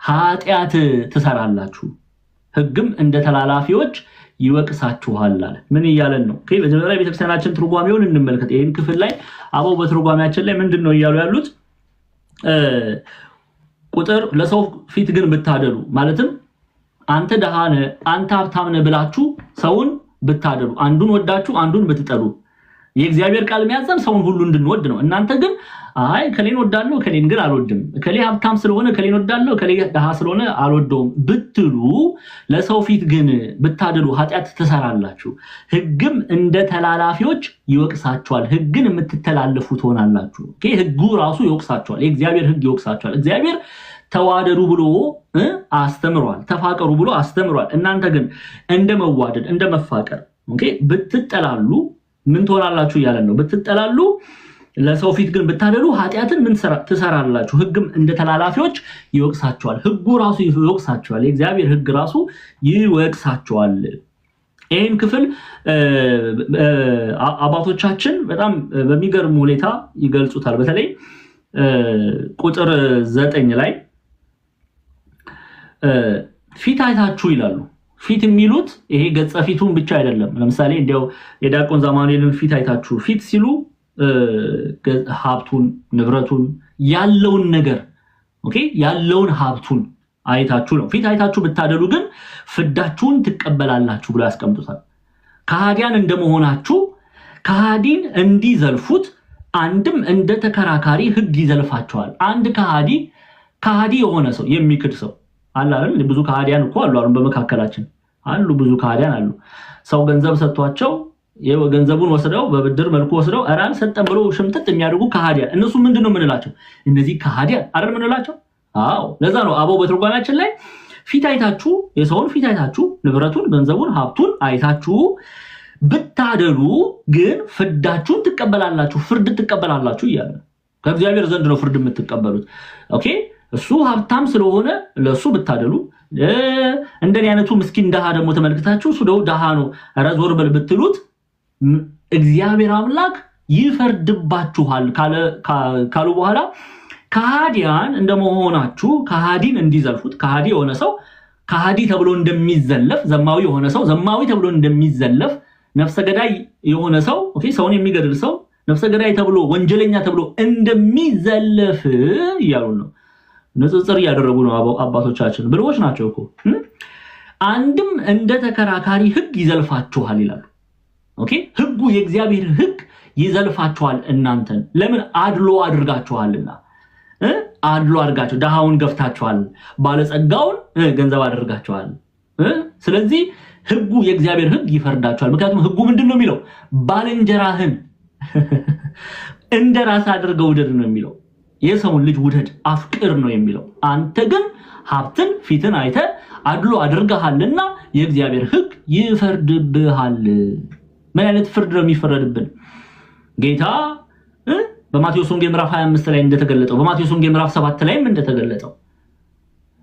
ኃጢአት ትሰራላችሁ ህግም እንደ ተላላፊዎች ይወቅሳችኋል አለ ምን ይያለን ነው ኦኬ በመጀመሪያ ቤተክርስቲያናችን ትርጓሜውን እንመልከት ይሄን ክፍል ላይ አባው በትርጓሜያችን ላይ ምንድነው ይያሉ ያሉት ቁጥር ለሰው ፊት ግን ብታደሉ ማለትም አንተ ደሃ ነህ አንተ ሀብታም ነህ ብላችሁ ሰውን ብታደሉ አንዱን ወዳችሁ አንዱን ብትጠሉ የእግዚአብሔር ቃል የሚያዘን ሰውን ሁሉ እንድንወድ ነው እናንተ ግን አይ ከሌን ወዳለው ከሌን ግን አልወድም ከሌ ሀብታም ስለሆነ ከሌን ወዳለው ከሌ ደሃ ስለሆነ አልወደውም ብትሉ ለሰው ፊት ግን ብታደሉ ኃጢአት ትሰራላችሁ ህግም እንደ ተላላፊዎች ይወቅሳችኋል ህግን የምትተላለፉ ትሆናላችሁ ኦኬ ህጉ ራሱ ይወቅሳችኋል የእግዚአብሔር ህግ ይወቅሳችኋል እግዚአብሔር ተዋደዱ ብሎ አስተምሯል ተፋቀሩ ብሎ አስተምሯል እናንተ ግን እንደመዋደድ እንደመፋቀር ኦኬ ብትጠላሉ ምን ትሆናላችሁ ይያለን ነው ብትጠላሉ ለሰው ፊት ግን ብታደሉ ኃጢአትን ምን ትሰራላችሁ ህግም እንደ ተላላፊዎች ይወቅሳችኋል ህጉ ራሱ ይወቅሳችኋል የእግዚአብሔር ህግ ራሱ ይወቅሳችኋል ይሄን ክፍል አባቶቻችን በጣም በሚገርም ሁኔታ ይገልጹታል በተለይ ቁጥር 9 ላይ ፊት አይታችሁ ይላሉ ፊት የሚሉት ይሄ ገጸ ፊቱን ብቻ አይደለም ለምሳሌ እንዲያው የዲያቆን ዘማኑኤልን ፊት አይታችሁ ፊት ሲሉ ሀብቱን ንብረቱን ያለውን ነገር ኦኬ ያለውን ሀብቱን አይታችሁ ነው ፊት አይታችሁ ብታደሉ ግን ፍዳችሁን ትቀበላላችሁ ብሎ ያስቀምጡታል ከሃዲያን እንደመሆናችሁ ከሃዲን እንዲዘልፉት አንድም እንደ ተከራካሪ ህግ ይዘልፋቸዋል አንድ ከሃዲ የሆነ ሰው የሚክድ ሰው አለ አይደል ብዙ ከሃዲያን እኮ አሉ በመካከላችን አሉ ብዙ ከሃዲያን አሉ ሰው ገንዘብ ሰጥቷቸው የገንዘቡን ወስደው በብድር መልኩ ወስደው አራን ሰጠን ብሎ ሽምጥጥ የሚያደርጉ ከሃዲያን እነሱ ምንድነው ምንላቸው እነዚህ ከሃዲያን አይደል ምንላቸው አዎ ለዛ ነው አቦ በትርጓሜያችን ላይ ፊት አይታችሁ የሰውን ፊት አይታችሁ ንብረቱን ገንዘቡን ሀብቱን አይታችሁ ብታደሉ ግን ፍዳችሁን ትቀበላላችሁ ፍርድ ትቀበላላችሁ ይላል ከእግዚአብሔር ዘንድ ነው ፍርድ የምትቀበሉት ኦኬ እሱ ሀብታም ስለሆነ ለሱ ብታደሉ እንደኔ አይነቱ ምስኪን ደሃ ደግሞ ተመልክታችሁ እሱ ደሃ ነው ራዞር በል ብትሉት እግዚአብሔር አምላክ ይፈርድባችኋል ካሉ በኋላ ከሃዲያን እንደመሆናችሁ ከሃዲን እንዲዘልፉት ከሃዲ የሆነ ሰው ከሃዲ ተብሎ እንደሚዘለፍ ዘማዊ የሆነ ሰው ዘማዊ ተብሎ እንደሚዘለፍ ነፍሰ ገዳይ የሆነ ሰው ኦኬ ሰውን የሚገድል ሰው ነፍሰ ገዳይ ተብሎ ወንጀለኛ ተብሎ እንደሚዘለፍ ይያሉ ነው ንጽጽር ያደረጉ ነው አባቶቻችን ብልዎች ናቸው እኮ አንድም እንደ ተከራካሪ ህግ ይዘልፋችኋል ይላሉ ኦኬ ህጉ የእግዚአብሔር ህግ ይዘልፋችኋል እናንተን ለምን አድሎ አድርጋችኋልና አድሎ አድርጋችሁ ደሃውን ገፍታችኋል ባለጸጋውን ገንዘብ አድርጋችኋል ስለዚህ ህጉ የእግዚአብሔር ህግ ይፈርዳችኋል ምክንያቱም ህጉ ምንድነው የሚለው ባልንጀራህን እንደራስ አድርገው ውደድ ነው የሚለው የሰውን ልጅ ውደድ አፍቅር ነው የሚለው አንተ ግን ሀብትን ፊትን አይተ አድሎ አድርገሃልና የእግዚአብሔር ህግ ይፈርድብሃል ምን አይነት ፍርድ ነው የሚፈረድብን ጌታ በማቴዎስ ወንጌል ምዕራፍ 25 ላይ እንደተገለጠው በማቴዎስ ወንጌል ምዕራፍ 7 ላይም እንደተገለጠው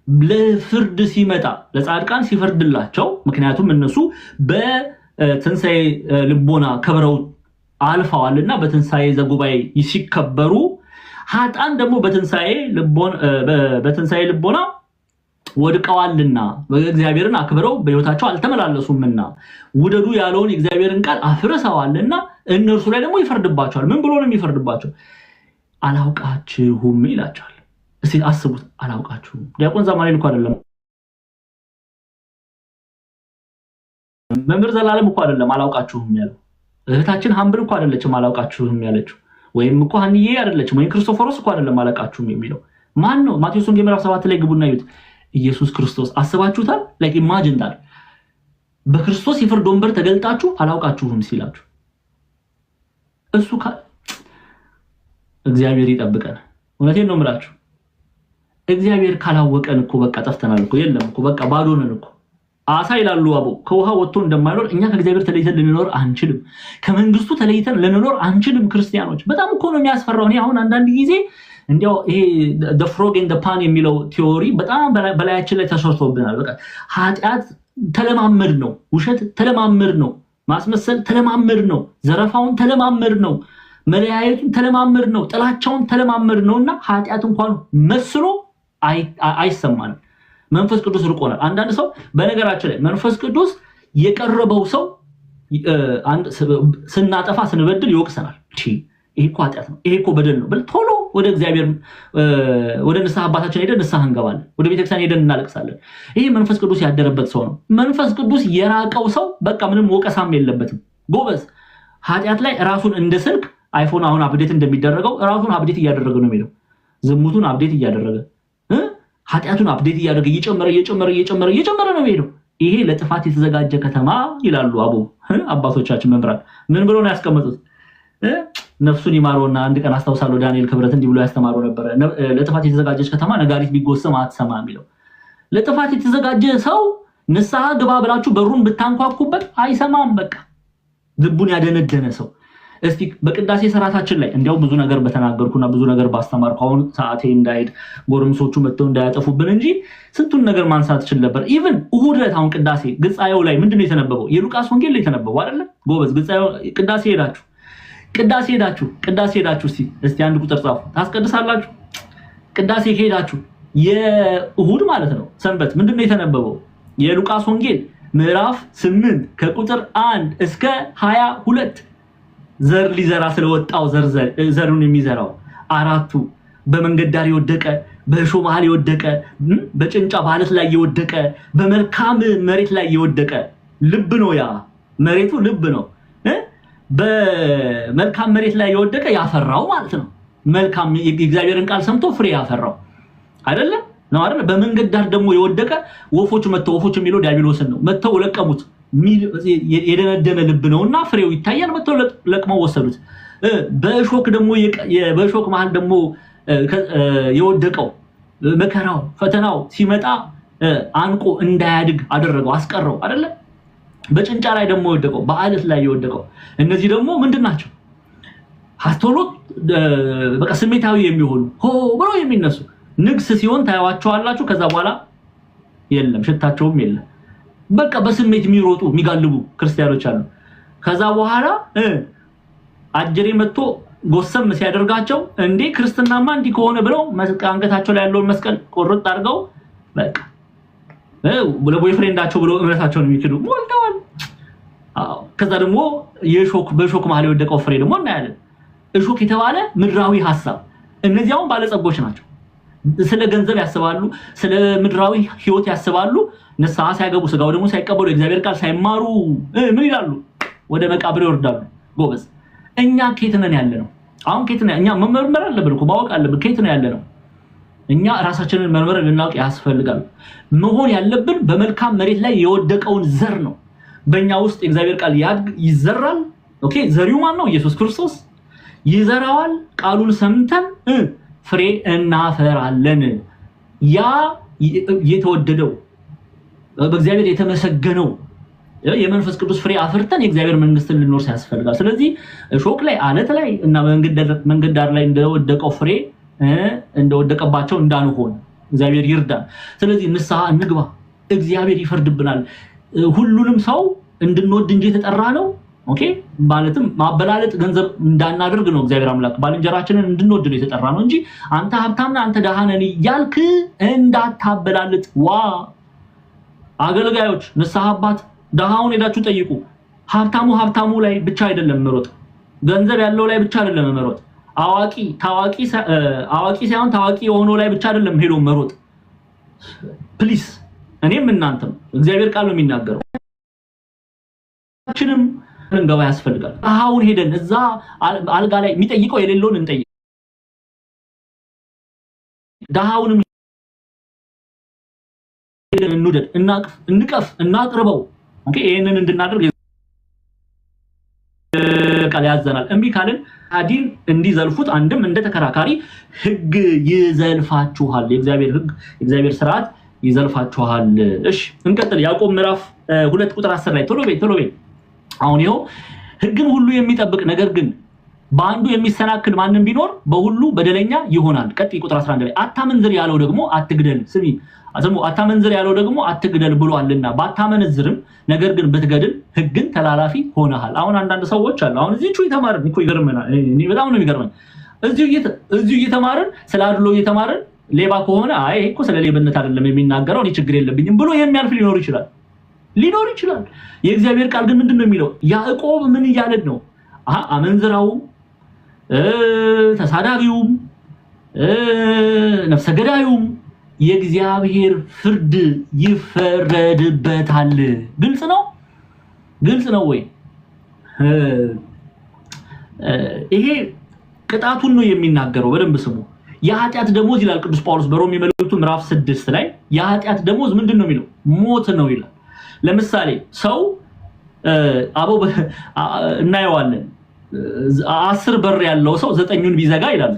ለፍርድ ሲመጣ ለጻድቃን ሲፈርድላቸው ምክንያቱም እነሱ በትንሳኤ ልቦና ከብረው አልፈዋልና በትንሳኤ ዘጉባኤ ሲከበሩ ኃጥአን ደግሞ በትንሳኤ ልቦና ወድቀዋልና እግዚአብሔርን አክብረው በህይወታቸው አልተመላለሱምና ውደዱ ያለውን የእግዚአብሔርን ቃል አፍርሰዋልና እነርሱ ላይ ደግሞ ይፈርድባቸዋል። ምን ብሎ ነው የሚፈርድባቸው? አላውቃችሁም ይላቸዋል። እስቲ አስቡት፣ አላውቃችሁም። ዲያቆን ዘማሪን እኮ አይደለም መምህር ዘላለም እኮ አይደለም አላውቃችሁም ያለው። እህታችን ሀምብል እኮ አይደለችም አላውቃችሁም ያለችው። ወይም እኮ ሀንዬ አይደለችም፣ ወይም ክርስቶፎሮስ እኮ አይደለም አላውቃችሁም የሚለው። ማን ነው? ማቴዎስ ወንጌል ምዕራፍ 7 ላይ ግቡና እዩት። ኢየሱስ ክርስቶስ አስባችሁታል? ላይክ ኢማጂን ዳት በክርስቶስ የፍርድ ወንበር ተገልጣችሁ አላውቃችሁም ሲላችሁ እሱ እግዚአብሔር ይጠብቀን። እውነቴን ነው የምላችሁ። እግዚአብሔር ካላወቀን እኮ በቃ ጠፍተናል እኮ። የለም እኮ በቃ ባዶ ነን እኮ። አሳ ይላሉ አቦ ከውሃ ወጥቶ እንደማይኖር እኛ ከእግዚአብሔር ተለይተን ልንኖር አንችልም። ከመንግስቱ ተለይተን ልንኖር አንችልም። ክርስቲያኖች በጣም እኮ ነው የሚያስፈራው። እኔ አሁን አንዳንድ ጊዜ እንዲያው ይሄ the frog in the pan የሚለው ቲዮሪ በጣም በላያችን ላይ ተሰርቶብናል። በቃ ኃጢአት ተለማመድ ነው፣ ውሸት ተለማመድ ነው፣ ማስመሰል ተለማመድ ነው፣ ዘረፋውን ተለማመድ ነው፣ መለያየቱን ተለማመድ ነው፣ ጥላቻውን ተለማመድ ነውና ኃጢአት እንኳን መስሎ አይሰማንም። መንፈስ ቅዱስ ርቆናል። አንዳንድ ሰው በነገራችን ላይ መንፈስ ቅዱስ የቀረበው ሰው ስናጠፋ ስንበድል ይወቅሰናል። ይሄ እኮ ኃጢአት ነው፣ ይሄ እኮ በደል ነው ብለን ቶሎ ወደ እግዚአብሔር ወደ ንስሐ አባታችን ሄደን ንስሐ እንገባለን። ወደ ቤተክርስቲያን ሄደን እናለቅሳለን። ይሄ መንፈስ ቅዱስ ያደረበት ሰው ነው። መንፈስ ቅዱስ የራቀው ሰው በቃ ምንም ወቀሳም የለበትም። ጎበዝ ኃጢአት ላይ ራሱን እንደ ስልክ አይፎን አሁን አፕዴት እንደሚደረገው ራሱን አፕዴት እያደረገ ነው የሚለው። ዝሙቱን አፕዴት እያደረገ ኃጢአቱን አፕዴት እያደረገ እየጨመረ ነው የሚሄደው። ይሄ ለጥፋት የተዘጋጀ ከተማ ይላሉ አባቶቻችን መምህራን። ምን ብሎ ነው ያስቀመጡት? ነፍሱን ይማረውና አንድ ቀን አስታውሳለሁ ዳንኤል ክብረት እንዲህ ብሎ ያስተማረው ነበር። ለጥፋት የተዘጋጀች ከተማ ነጋሪት ቢጎሰም አትሰማ የሚለው። ለጥፋት የተዘጋጀ ሰው ንስሐ ግባ ብላችሁ በሩን ብታንኳኩበት አይሰማም። በቃ ልቡን ያደነደነ ሰው። እስቲ በቅዳሴ ሰራታችን ላይ እንዲያው ብዙ ነገር በተናገርኩና ብዙ ነገር ባስተማርኩ አሁን ሰዓቴ እንዳይሄድ ጎረምሶቹ መጥተው እንዳያጠፉብን እንጂ ስንቱን ነገር ማንሳት ይችል ነበር። ኢቭን እሑድ ዕለት አሁን ቅዳሴ ግጻኤው ላይ ምንድነው የተነበበው? የሉቃስ ወንጌል ላይ የተነበበው አይደለ? ጎበዝ ግጻኤው ቅዳሴ ሄዳችሁ እስቲ አንድ ቁጥር ጻፉ። ታስቀድሳላችሁ። ቅዳሴ ሄዳችሁ የእሑድ ማለት ነው ሰንበት ምንድነው የተነበበው? የሉቃስ ወንጌል ምዕራፍ 8 ከቁጥር 1 እስከ 22 ዘር ሊዘራ ስለወጣው ዘሩን የሚዘራው አራቱ በመንገድ ዳር የወደቀ በእሾህ መሃል የወደቀ በጭንጫ በአለት ላይ የወደቀ በመልካም መሬት ላይ የወደቀ ልብ ነው። ያ መሬቱ ልብ ነው። በመልካም መሬት ላይ የወደቀ ያፈራው ማለት ነው። መልካም የእግዚአብሔርን ቃል ሰምቶ ፍሬ ያፈራው አይደለ ነው አይደለ? በመንገድ ዳር ደግሞ የወደቀ ወፎች የሚለው ዲያብሎስን ነው። መተው ለቀሙት። የደነደነ ልብ ነውና ፍሬው ይታያል። መተው ለቅመው ወሰዱት። በእሾክ መሃል ደግሞ የወደቀው መከራው ፈተናው ሲመጣ አንቆ እንዳያድግ አደረገው፣ አስቀረው አይደለ? በጭንጫ ላይ ደግሞ የወደቀው በአለት ላይ የወደቀው እነዚህ ደግሞ ምንድናቸው? ሀስቶሎ በቃ ስሜታዊ የሚሆኑ ብሎ የሚነሱ ንግስ ሲሆን ታያዋቸዋላችሁ። ከዛ በኋላ የለም ሽታቸውም የለም። በቃ በስሜት የሚሮጡ የሚጋልቡ ክርስቲያኖች አሉ። ከዛ በኋላ አጀሬ መጥቶ ጎሰም ሲያደርጋቸው እንዴ ክርስትናማ እንዲህ ከሆነ ብለው አንገታቸው ላይ ያለውን መስቀል ቆርጥ አድርገው በቃ ለቦይፍሬንዳቸው ብለው እምነታቸውን የሚክዱ ሞልተዋል። ከዛ ደግሞ በእሾክ መሃል የወደቀው ፍሬ ደግሞ እናያለን። እሾክ የተባለ ምድራዊ ሐሳብ። እነዚያውን ባለጸጎች ናቸው። ስለ ገንዘብ ያስባሉ፣ ስለ ምድራዊ ህይወት ያስባሉ። ንስሐ ሳይገቡ ስጋው ደግሞ ሳይቀበሉ እግዚአብሔር ቃል ሳይማሩ ምን ይላሉ? ወደ መቃብር ይወርዳሉ። ጎበዝ እኛ ከየት ነን ያለነው? አሁን ከየት ነን? እኛ መመርመር አለብን እኮ ማወቅ አለብን። ከየት ነው ያለነው? እኛ ራሳችንን መርመር ልናውቅ ያስፈልጋል። መሆን ያለብን በመልካም መሬት ላይ የወደቀውን ዘር ነው። በእኛ ውስጥ የእግዚአብሔር ቃል ይዘራል። ኦኬ ዘሪው ማን ነው? ኢየሱስ ክርስቶስ ይዘራዋል። ቃሉን ሰምተን ፍሬ እናፈራለን። ያ የተወደደው በእግዚአብሔር የተመሰገነው የመንፈስ ቅዱስ ፍሬ አፍርተን የእግዚአብሔር መንግስትን ልንወርስ ያስፈልጋል። ስለዚህ እሾክ ላይ አለት ላይ እና መንገድ ዳር ላይ እንደወደቀው ፍሬ እንደወደቀባቸው እንዳንሆን እግዚአብሔር ይርዳን። ስለዚህ ንስሐ እንግባ፣ እግዚአብሔር ይፈርድብናል። ሁሉንም ሰው እንድንወድ እንጂ የተጠራ ነው። ኦኬ ማለትም ማበላለጥ ገንዘብ እንዳናደርግ ነው። እግዚአብሔር አምላክ ባልንጀራችንን እንድንወድ ነው የተጠራ ነው እንጂ አንተ ሀብታምና አንተ ደሃ ነህ እያልክ እንዳታበላልጥ። አገልጋዮች ንስሐ አባት ደሃውን ሄዳችሁ ጠይቁ። ሀብታሙ ላይ ብቻ አይደለም መሮጥ፣ ገንዘብ ያለው ላይ ብቻ አይደለም መሮጥ፣ አዋቂ ሳይሆን ታዋቂ የሆነው ላይ ብቻ አይደለም ሄዶ መሮጥ። ፕሊስ እኔም እናንተም እግዚአብሔር ቃል ነው የሚናገረው። ሁላችንም እንገባ ያስፈልጋል። ደሃውን ሄደን እዛ አልጋ ላይ የሚጠይቀው የሌለውን እንጠይቅ። ደሃውንም ሄደን እንውደድ፣ እንቀፍ፣ እናቅርበው። ኦኬ ይሄንን እንድናደርግ ቃል ያዘናል። እምቢ ካልን አዲል እንዲዘልፉት አንድም እንደ ተከራካሪ ሕግ ይዘልፋችኋል። የእግዚአብሔር ሕግ የእግዚአብሔር ሥርዓት ይዘልፋችኋል። እሺ እንቀጥል። ያዕቆብ ምዕራፍ 2 ቁጥር 10 ላይ ቶሎ በይ። አሁን ይኸው ሕግን ሁሉ የሚጠብቅ ነገር ግን በአንዱ የሚሰናክል ማንም ቢኖር በሁሉ በደለኛ ይሆናል። ቀጥይ ቁጥር 11 ላይ አታመንዝር ያለው ደግሞ አትግደል። ስሚ አታመንዝር ያለው ደግሞ አትግደል ብሏልና ባታመነዝርም ነገር ግን ብትገድል ሕግን ተላላፊ ሆነሃል። አሁን አንዳንድ ሰዎች አሉ። አሁን እዚህቹ እየተማርን እኮ ይገርመናል። እኔ በጣም ነው የሚገርመኝ። እዚሁ እየተማርን ስለ አድሎ እየተማርን ሌባ ከሆነ አይ እኮ ስለ ሌብነት አይደለም የሚናገረው እኔ ችግር የለብኝም ብሎ የሚያልፍ ሊኖር ይችላል። የእግዚአብሔር ቃል ግን ምንድነው የሚለው? ያዕቆብ ምን እያለን ነው? አመንዝራውም ተሳዳቢውም ነፍሰ ገዳዩም የእግዚአብሔር ፍርድ ይፈረድበታል። ግልጽ ነው ወይ? ይሄ ቅጣቱን ነው የሚናገረው። በደንብ ስሙ። የኃጢአት ደሞዝ ይላል ቅዱስ ጳውሎስ በሮሜ መልእክቱ ምዕራፍ 6 ላይ የኃጢአት ደሞዝ ምንድነው የሚለው? ሞት ነው ይላል። ለምሳሌ ሰው አበው እናየዋለን 10 በር ያለው ሰው 9ኙን ቢዘጋ ይላል።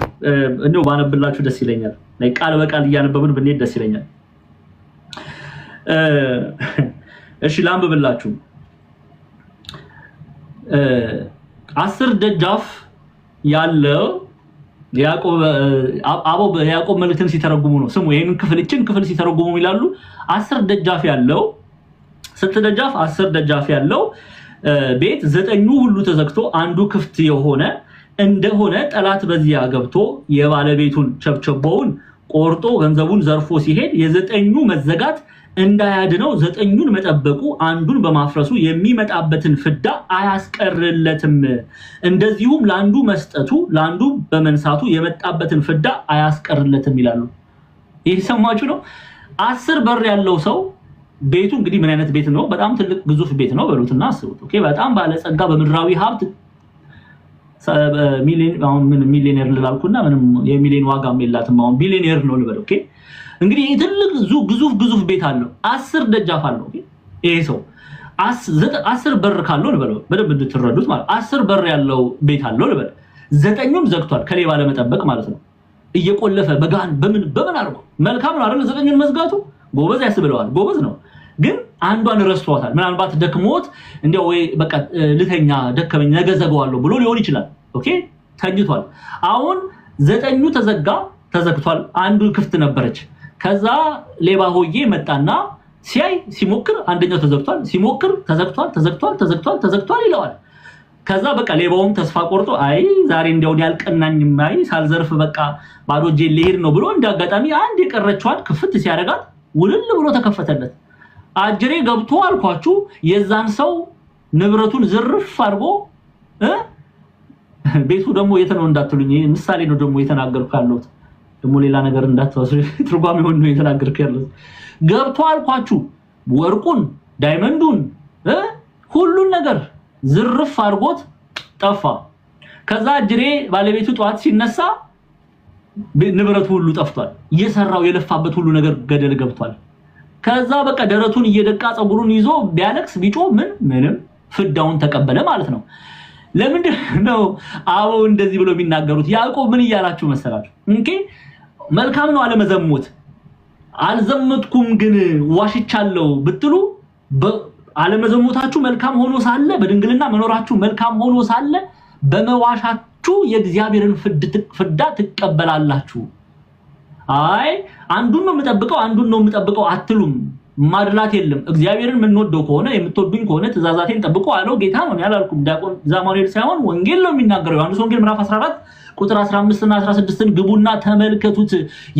እንደው ባነብላችሁ ደስ ይለኛል። ቃል በቃል እያነበብን ብንሄድ ደስ ይለኛል። እሺ ላንብብላችሁ። 10 ደጃፍ ያለው ያዕቆብ መልእክትን ሲተረጉሙ ነው። ስሙ ይሄንን ክፍል ሲተረጉሙ ይላሉ 10 ደጃፍ ያለው ስንት ደጃፍ? 10 ደጃፍ ያለው ቤት 9ኙ ሁሉ ተዘግቶ አንዱ ክፍት የሆነ እንደሆነ ጠላት በዚያ ገብቶ የባለቤቱን ቸብቸቦውን ቆርጦ ገንዘቡን ዘርፎ ሲሄድ የ9ኙ መዘጋት እንዳያድነው 9ኙን መጠበቁ አንዱን በማፍረሱ የሚመጣበትን ፍዳ አያስቀርለትም። እንደዚሁም ለአንዱ መስጠቱ ለአንዱ በመንሳቱ የመጣበትን ፍዳ አያስቀርለትም ይላሉ። ይህ ሰማችሁ ነው። 10 በር ያለው ሰው ቤቱ እንግዲህ ምን አይነት ቤት ነው? በጣም ትልቅ ግዙፍ ቤት ነው በሉትና አስቡት። ኦኬ በጣም ባለጸጋ በምድራዊ ሀብት ሚሊዮኔር ልላልኩና ምንም የሚሊዮን ዋጋም የላትም። አሁን ቢሊዮኔር ነው ልበል። ኦኬ እንግዲህ ትልቅ ግዙፍ ቤት አለው። 10 ደጃፍ አለው። ኦኬ ይሄ ሰው 10 በር ካለው ልበለው በደንብ እንድትረዱት ማለት 10 በር ያለው ቤት አለው ልበል። 9ኙን ዘግቷል ከሌባ ለመጠበቅ ማለት ነው። እየቆለፈ በጋን በምን አድርጎ መልካም ነው አይደል? 9ኙን መዝጋቱ ጎበዝ ያስብለዋል። ጎበዝ ነው። ግን አንዷን ረስቷታል። ምናልባት ደክሞት እንደው ወይ በቃ ልተኛ ደከመኝ ነገ ዘጋዋለሁ ብሎ ሊሆን ይችላል። ኦኬ ተኝቷል። አሁን 9ኙ ተዘግቷል፣ አንዱ ክፍት ነበረች። ከዛ ሌባ ሆዬ መጣና ሲሞክር አንደኛው ተዘግቷል፣ ሲሞክር ተዘግቷል ይለዋል። ከዛ በቃ ሌባውም ተስፋ ቆርጦ አይ ዛሬ እንደው ያልቀናኝም አይ ሳልዘርፍ በቃ ባዶ እጄ ልሄድ ነው ብሎ እንዳጋጣሚ አንድ የቀረችዋን ክፍት ሲያደርጋት ውልል ብሎ ተከፈተለት። አጅሬ ገብቶ አልኳችሁ የዛን ሰው ንብረቱን ዝርፍ አድርጎ ቤቱ ደግሞ የት ነው እንዳትሉኝ፣ ምሳሌ ነው ደግሞ የተናገርኩ ያለሁት ደግሞ ሌላ ነገር እንዳትወስዱ ትርጓሜ ሆኖ ነው የተናገርኩ ያለሁት። ገብቶ አልኳችሁ ወርቁን ዳይመንዱን ሁሉን ነገር ዝርፍ አድርጎት ጠፋ። ከዛ አጅሬ ባለቤቱ ጧት ሲነሳ ንብረቱ ሁሉ ጠፍቷል። እየሰራው የለፋበት ሁሉ ነገር ገደል ገብቷል። ከዛ በቃ ደረቱን እየደቃ ጸጉሩን ይዞ ቢያለቅስ ቢጮ ምንም ፍዳውን ተቀበለ ማለት ነው። ለምንድን ነው አበው እንደዚህ ብሎ የሚናገሩት? ያዕቆብ ምን እያላችሁ መሰላችሁ? እንዴ መልካም ነው አለመዘሞት፣ አልዘመትኩም ግን ዋሽቻለሁ ብትሉ አለመዘሞታችሁ መልካም ሆኖ ሳለ በድንግልና መኖራችሁ መልካም ሆኖ ሳለ በመዋሻችሁ የእግዚአብሔርን ፍዳ ትቀበላላችሁ። አይ አንዱን ነው የምጠብቀው አትሉም። ማድላት የለም። እግዚአብሔርን የምንወደው ከሆነ የምትወዱኝ ከሆነ ትእዛዛቴን ጠብቁ አለው ጌታ ነው ያላልኩም። ዲያቆን ዛማኑኤል ሳይሆን ወንጌል ነው የሚናገረው። ዮሐንስ ወንጌል ምዕራፍ 14 ቁጥር 15 እና 16ን ግቡና ተመልከቱት።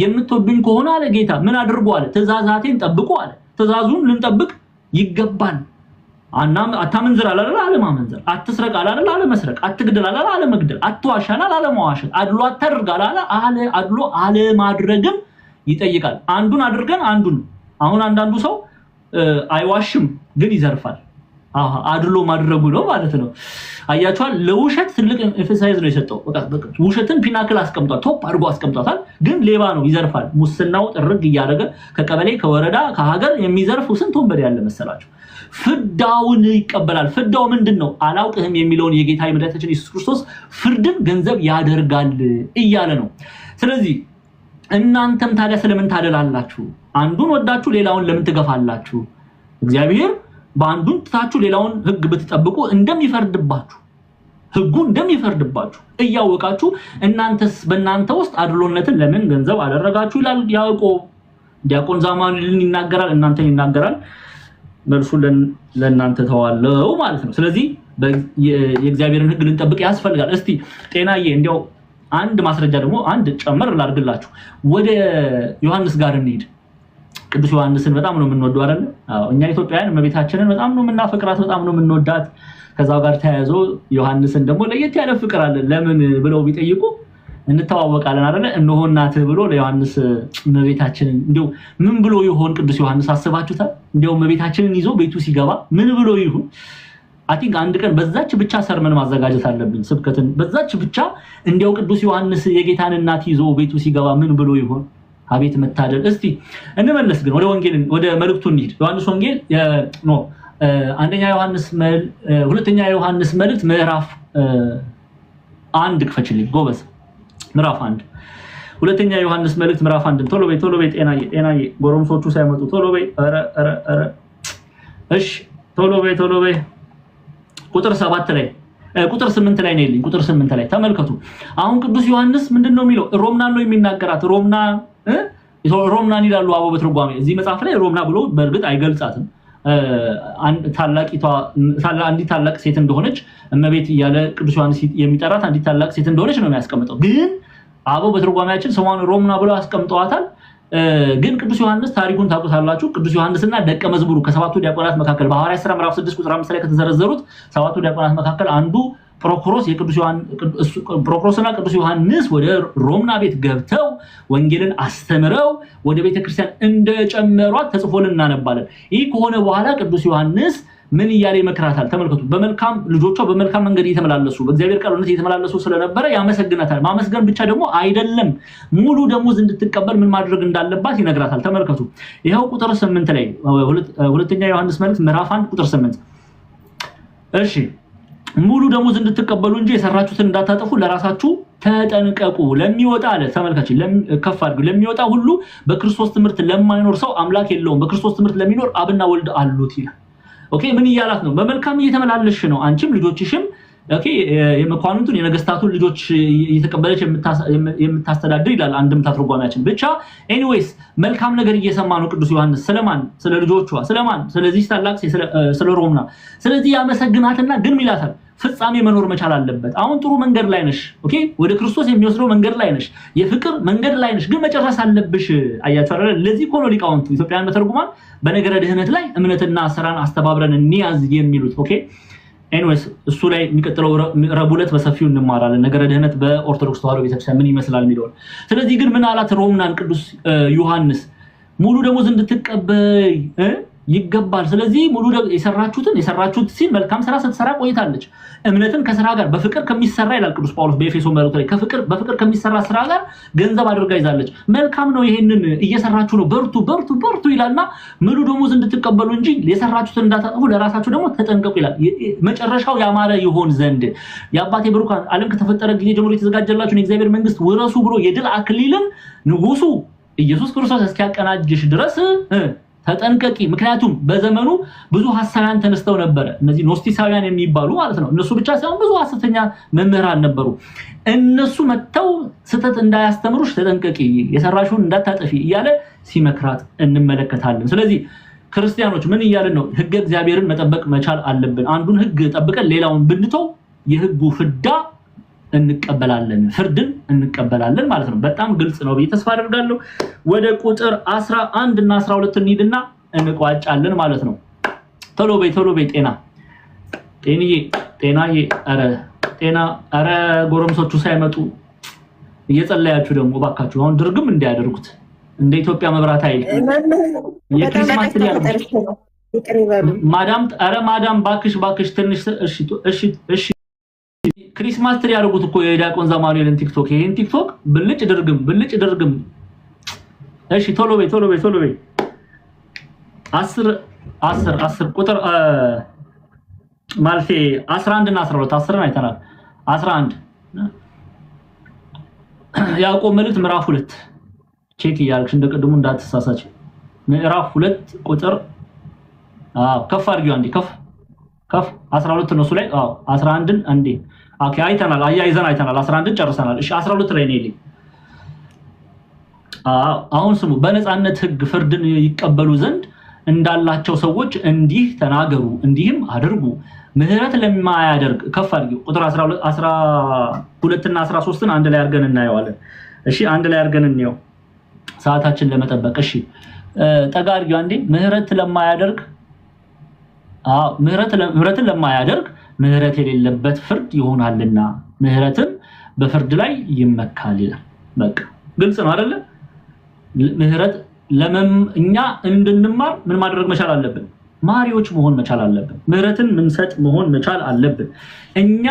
የምትወዱኝ ከሆነ አለ ጌታ ምን አድርጉ አለ? ትእዛዛቴን ጠብቁ አለ። ትእዛዙን ልንጠብቅ ይገባል። አታመንዝር አላለ አለማመንዘር፣ አትስረቅ አላለ አለመስረቅ፣ አትግደል አላለ አለመግደል፣ አትዋሽ አላለ አለመዋሸት፣ አድሎ አታድርግ አላለ አድሎ አለማድረግም ይጠይቃል። አንዱን አድርገን አንዱን አሁን አንዳንዱ ሰው አይዋሽም ግን ይዘርፋል። አድሎ ማድረጉ ነው ማለት ነው። አያችኋል? ለውሸት ትልቅ ኤምፋሳይዝ ነው የሰጠው። ውሸትን ፒናክል አስቀምጧል፣ ቶፕ አድርጎ አስቀምጧታል። ግን ሌባ ነው፣ ይዘርፋል። ሙስናው ጥርግ እያደረገ ከቀበሌ ከወረዳ ከሀገር የሚዘርፉ ስንት ወንበዴ ያለ መሰላችሁ? ፍዳውን ይቀበላል። ፍዳው ምንድነው? አላውቅህም የሚለውን የጌታ የመድኃኒታችን ኢየሱስ ክርስቶስ ፍርድን ገንዘብ ያደርጋል እያለ ነው። ስለዚህ እናንተም ታዲያ ስለምን ታደላላችሁ? አንዱን ወዳችሁ ሌላውን ለምን ትገፋላችሁ? እግዚአብሔር በአንዱን ትታችሁ ሌላውን ሕግ ብትጠብቁ እንደሚፈርድባችሁ ሕጉ እንደሚፈርድባችሁ እያወቃችሁ እናንተስ በእናንተ ውስጥ አድሎነትን ለምን ገንዘብ አደረጋችሁ ይላል ያዕቆብ። ዲያቆን ዛማኑኤልን ይናገራል፣ እናንተን ይናገራል። መልሱ ለእናንተ ተዋለው ማለት ነው። ስለዚህ የእግዚአብሔርን ሕግ ልንጠብቅ ያስፈልጋል። እስቲ ጤናዬ እንዲያው አንድ ማስረጃ ደግሞ አንድ ጨመር ላድርግላችሁ። ወደ ዮሐንስ ጋር እንሂድ። ቅዱስ ዮሐንስን በጣም ነው የምንወደው አይደል? አዎ እኛ ኢትዮጵያውያን እመቤታችንን በጣም ነው የምናፈቅራት፣ በጣም ነው የምንወዳት። ከዛው ጋር ተያይዞ ዮሐንስን ደግሞ ለየት ያለ ፍቅር አለ። ለምን ብለው ቢጠይቁ እንተዋወቃለን አይደል? እነሆ እናትህ ብሎ ለዮሐንስ እመቤታችንን እንዲሁ ምን ብሎ ይሆን ቅዱስ ዮሐንስ አስባችሁታል? እንዲሁ እመቤታችንን ይዞ ቤቱ ሲገባ ምን ብሎ ይሁን? አቲንክ አንድ ቀን በዛች ብቻ ሰርመን ማዘጋጀት አለብኝ። ስብከትን በዛች ብቻ እንዲያው ቅዱስ ዮሐንስ የጌታን እናት ይዞ ቤቱ ሲገባ ምን ብሎ ይሆን? አቤት መታደል። እስቲ እንመለስ ግን ወደ መልእክቱ እንሂድ። ዮሐንስ ወንጌል ሁለተኛ ዮሐንስ መልእክት ምዕራፍ 1 ክፈችልኝ ጎበዝ። ምዕራፍ 1 ሁለተኛ ዮሐንስ መልእክት ምዕራፍ 1 ቶሎ በይ ጤናዬ ጎረምሶቹ ሳይመጡ ቶሎ በይ። ኧረ እሺ ቶሎ በይ ቁጥር 7 ላይ ቁጥር 8 ላይ ነው ይልኝ። ቁጥር 8 ላይ ተመልከቱ። አሁን ቅዱስ ዮሐንስ ምንድነው የሚለው? ሮምና ነው የሚናገራት። ሮምናን ይላሉ አበው በትርጓሜ። እዚህ መጽሐፍ ላይ ሮምና ብሎ በእርግጥ አይገልጻትም። አንዲት ታላቅ ሴት እንደሆነች እመቤት እያለ ቅዱስ ዮሐንስ የሚጠራት አንዲት ታላቅ ሴት እንደሆነች ነው የሚያስቀምጠው። ግን አበው በትርጓሜያችን ስሟን ሮምና ብለው አስቀምጠዋታል። ግን ቅዱስ ዮሐንስ ታሪኩን ታውቁታላችሁ። ቅዱስ ዮሐንስና ደቀ መዝሙሩ ከሰባቱ ዲያቆናት መካከል በሐዋርያት ሥራ ምዕራፍ 6 ቁጥር 5 ላይ ከተዘረዘሩት ሰባቱ ዲያቆናት መካከል አንዱ ፕሮክሮስና ቅዱስ ዮሐንስ ወደ ሮምና ቤት ገብተው ወንጌልን አስተምረው ወደ ቤተክርስቲያን እንደጨመሯት ተጽፎልን እናነባለን። ይህ ከሆነ በኋላ ቅዱስ ዮሐንስ ምን እያለ ይመክራታል? ተመልከቱ። በመልካም ልጆቿ በመልካም መንገድ እየተመላለሱ በእግዚአብሔር ቃል እውነት እየተመላለሱ ስለነበረ ያመሰግናታል። ማመስገን ብቻ ደግሞ አይደለም፣ ሙሉ ደሞዝ እንድትቀበል ምን ማድረግ እንዳለባት ይነግራታል። ተመልከቱ። ይሄው ቁጥር 8 ላይ ሁለተኛ ዮሐንስ መልእክት ምዕራፍ 1 ቁጥር 8 እሺ ሙሉ ደሞዝ እንድትቀበሉ እንጂ የሰራችሁትን እንዳታጠፉ ለራሳችሁ ተጠንቀቁ። ለሚወጣ አለ ተመልካች ከፍ አድርጉ። ለሚወጣ ሁሉ በክርስቶስ ትምህርት ለማይኖር ሰው አምላክ የለውም፣ በክርስቶስ ትምህርት ለሚኖር አብና ወልድ አሉት ይላል። ኦኬ ምን እያላት ነው? በመልካም እየተመላለሽ ነው አንቺም ልጆችሽም። ኦኬ የመኳንንቱን የነገስታቱን ልጆች እየተቀበለች የምታስተዳድር ይላል አንድምታ ትርጓሜያችን። ብቻ ኤኒዌይስ መልካም ነገር እየሰማ ነው ቅዱስ ዮሐንስ። ስለማን? ስለ ልጆቿ። ስለማን? ስለዚህ ታላቅ ስለ ሮምና። ስለዚህ ያመሰግናትና ግን ይላታል ፍጻሜ መኖር መቻል አለበት። አሁን ጥሩ መንገድ ላይ ነሽ። ኦኬ ወደ ክርስቶስ የሚወስደው መንገድ ላይ ነሽ፣ የፍቅር መንገድ ላይ ነሽ፣ ግን መጨረስ አለብሽ። አያችሁ አይደል? ለዚህ እኮ ነው ሊቃውንቱ ኢትዮጵያን በተርጉማን በነገረ ድህነት ላይ እምነትና ስራን አስተባብረን እንያዝ የሚሉት። ኦኬ ኤኒዌይስ እሱ ላይ የሚቀጥለው ረቡዕ ዕለት በሰፊው እንማራለን፣ ነገረ ድህነት በኦርቶዶክስ ተዋሕዶ ቤተክርስቲያን ምን ይመስላል የሚለው። ስለዚህ ግን ምን አላት ሮምናን ቅዱስ ዮሐንስ? ሙሉ ደሞዝ እንድትቀበይ ይገባል። ስለዚህ ሙሉ የሰራችሁት ሲል መልካም ስራ ስትሰራ ቆይታለች። እምነትን ከስራ ጋር በፍቅር ከሚሰራ ይላል ቅዱስ ጳውሎስ በኤፌሶን መልእክቱ ላይ በፍቅር ከሚሰራ ስራ ጋር ገንዘብ አድርጋ ይዛለች። መልካም ነው፣ ይሄንን እየሰራችሁ ነው፣ በርቱ ይላልና ሙሉ ደሞዝ እንድትቀበሉ እንጂ የሰራችሁትን እንዳታጠፉ ለራሳችሁ ደግሞ ተጠንቀቁ ይላል። መጨረሻው ያማረ ይሆን ዘንድ የአባቴ ብሩካን ዓለም ከተፈጠረ ጊዜ ጀምሮ የተዘጋጀላችሁን የእግዚአብሔር መንግስት ውረሱ ብሎ የድል አክሊልን ንጉሱ ኢየሱስ ክርስቶስ እስኪያቀናጅሽ ድረስ ተጠንቀቂ። ምክንያቱም በዘመኑ ብዙ ሐሳውያን ተነስተው ነበር። እነዚህ ኖስቲሳውያን የሚባሉ ማለት ነው። እነሱ ብቻ ሳይሆን ብዙ ሐሰተኛ መምህራን ነበሩ። እነሱ መተው ስተት እንዳያስተምሩሽ ተጠንቀቂ፣ የሰራሽውን እንዳታጠፊ እያለ ሲመክራት እንመለከታለን። ስለዚህ ክርስቲያኖች ምን እያልን ነው? ህገ እግዚአብሔርን መጠበቅ መቻል አለብን። አንዱን ህግ ጠብቀን ሌላውን ብንተው የህጉ ፍዳ እንቀበላለን፣ ፍርድን እንቀበላለን ማለት ነው። በጣም ግልጽ ነው ብዬ ተስፋ አደርጋለሁ። ወደ ቁጥር 11 እና 12 እንሂድና እንቋጫለን ማለት ነው። ቶሎ በይ ጤናዬ ኧረ ጎረምሶቹ ሳይመጡ እየጸለያችሁ ደግሞ እባካችሁ አሁን ድርግም እንዲያደርጉት እንደ ኢትዮጵያ መብራት ኃይል የክሪስማስ ትሪ ማዳም ባክሽ ትንሽ እሺ ክሪስማስ ትሪ ያደርጉት እኮ የዲያቆን ዘማኑኤልን ቲክቶክ ይሄን ቲክቶክ ብልጭ ድርግም እሺ ቶሎ በይ 10 ቁጥር ማለቴ 11 እና 12 10 አይተናል 11 ያዕቆብ መልእክት ምዕራፍ 2 ቼክ እያልክሽ እንደቀድሙ እንዳትሳሳች ምዕራፍ 2 ቁጥር ከፍ አድርጊው አንዴ ከፍ 12 ነው እሱ ላይ 11ን አንዴ ኦኬ አይተናል አያይዘን አይተናል 11ን ጨርሰናል። እሺ 12 ላይ ነው ይልኝ አሁን ስሙ በነፃነት ህግ ፍርድን ይቀበሉ ዘንድ እንዳላቸው ሰዎች እንዲህ ተናገሩ እንዲህም አድርጉ ምህረት ለማያደርግ ከፍ አድርጊው ቁጥር 12 እና 13ን አንድ ላይ አድርገን እናየዋለን። እሺ አንድ ላይ አድርገን እንየው ሰዓታችን ለመጠበቅ። እሺ ጠጋ አድርጊው አንዴ ምህረት ለማያደርግ ምህረትን ለማያደርግ ምህረት የሌለበት ፍርድ ይሆናልና ምህረትም በፍርድ ላይ ይመካል ይላል። በቃ ግልጽ ነው አይደለ? ምህረት እኛ እንድንማር ምን ማድረግ መቻል አለብን? ማሪዎች መሆን መቻል አለብን። ምህረትን ምንሰጥ መሆን መቻል አለብን። እኛ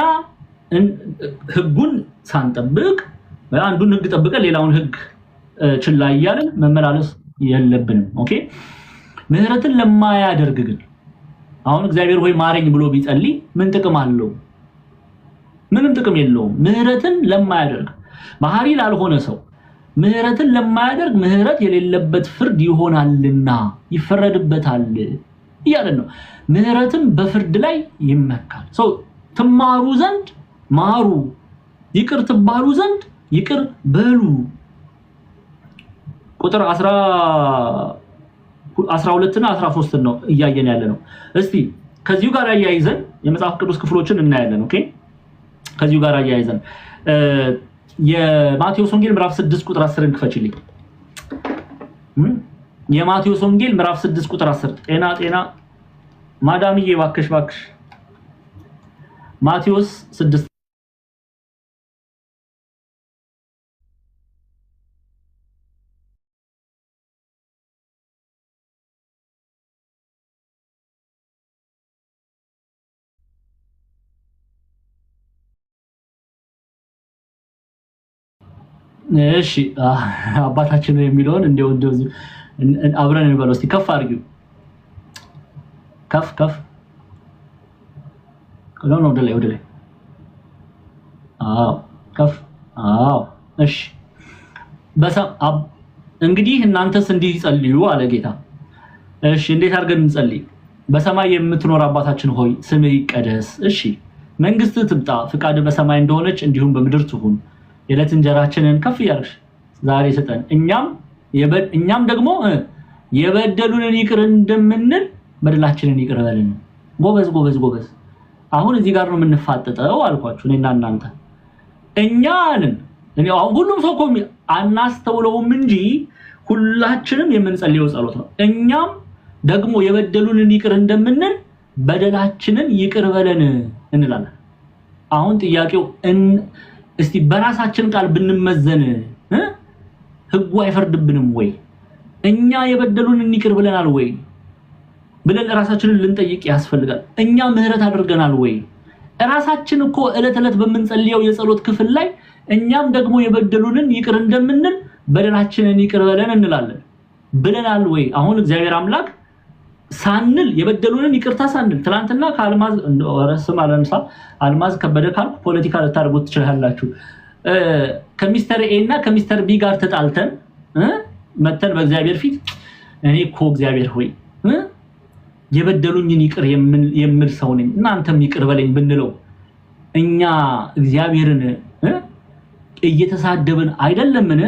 ህጉን ሳንጠብቅ አንዱን ህግ ጠብቀን ሌላውን ህግ ችላ እያልን መመላለስ የለብንም። ኦኬ ምህረትን ለማያደርግ ግን አሁን እግዚአብሔር ሆይ ማረኝ ብሎ ቢጸልይ ምን ጥቅም አለው? ምንም ጥቅም የለውም። ምህረትን ለማያደርግ መሐሪ ላልሆነ ሰው ምህረትን ለማያደርግ ምህረት የሌለበት ፍርድ ይሆናልና ይፈረድበታል እያለን ነው። ምህረትን በፍርድ ላይ ይመካል። ሰው ትማሩ ዘንድ ማሩ፣ ይቅር ትባሉ ዘንድ ይቅር በሉ። ቁጥር 12 እና 13 ነው እያየን ያለ ነው። እስቲ ከዚሁ ጋር አያይዘን የመጽሐፍ ቅዱስ ክፍሎችን እናያለን። ኦኬ ከዚሁ ጋር አያይዘን የማቴዎስ ወንጌል ምዕራፍ 6 ቁጥር 10ን ክፈችልኝ። የማቴዎስ ወንጌል ምዕራፍ 6 ቁጥር 10 ጤና ማዳምዬ ባክሽ ማቴዎስ 6 እሺ አባታችን ነው የሚለውን እንደዚህ አብረን እንበለው። እስቲ ከፍ አድርጊው ከፍ ነው ወደ ላይ ከፍ እሺ እንግዲህ እናንተስ እንዲህ ጸልዩ አለ ጌታ። እሺ እንዴት አድርገን እንጸልይ? በሰማይ የምትኖር አባታችን ሆይ ስምህ ይቀደስ። እሺ መንግስትህ ትምጣ፣ ፍቃድህ በሰማይ እንደሆነች እንዲሁም በምድር ትሁን። የዕለት እንጀራችንን ከፍ ያርሽ ዛሬ ስጠን፣ እኛም ደግሞ የበደሉንን ይቅር እንደምንል በደላችንን ይቅር በለን። ጎበዝ አሁን እዚህ ጋር ነው የምንፋጠጠው አልኳችሁ እኔና እናንተ። እኛንን ሁሉም ሰው እኮ አናስተውለውም እንጂ ሁላችንም የምንጸልየው ጸሎት ነው። እኛም ደግሞ የበደሉንን ይቅር እንደምንል በደላችንን ይቅር በለን እንላለን። አሁን ጥያቄው እስቲ በራሳችን ቃል ብንመዘን ህጉ አይፈርድብንም ወይ? እኛ የበደሉንን ይቅር ብለናል ወይ ብለን ራሳችንን ልንጠይቅ ያስፈልጋል። እኛ ምህረት አድርገናል ወይ? ራሳችን እኮ ዕለት ዕለት በምንጸልየው የጸሎት ክፍል ላይ እኛም ደግሞ የበደሉንን ይቅር እንደምንል በደላችንን ይቅር በለን እንላለን ብለናል ወይ? አሁን እግዚአብሔር አምላክ ሳንል የበደሉንን ይቅርታ ሳንል ትላንትና ከአልማዝ ወረስም አልማዝ ከበደ ካልኩ ፖለቲካ ልታደርጉት ትችላላችሁ። ከሚስተር ኤ እና ከሚስተር ቢ ጋር ተጣልተን መተን በእግዚአብሔር ፊት እኔ እኮ እግዚአብሔር ሆይ የበደሉኝን ይቅር የምል ሰው ነኝ እናንተም ይቅር በለኝ ብንለው እኛ እግዚአብሔርን እየተሳደብን አይደለምን?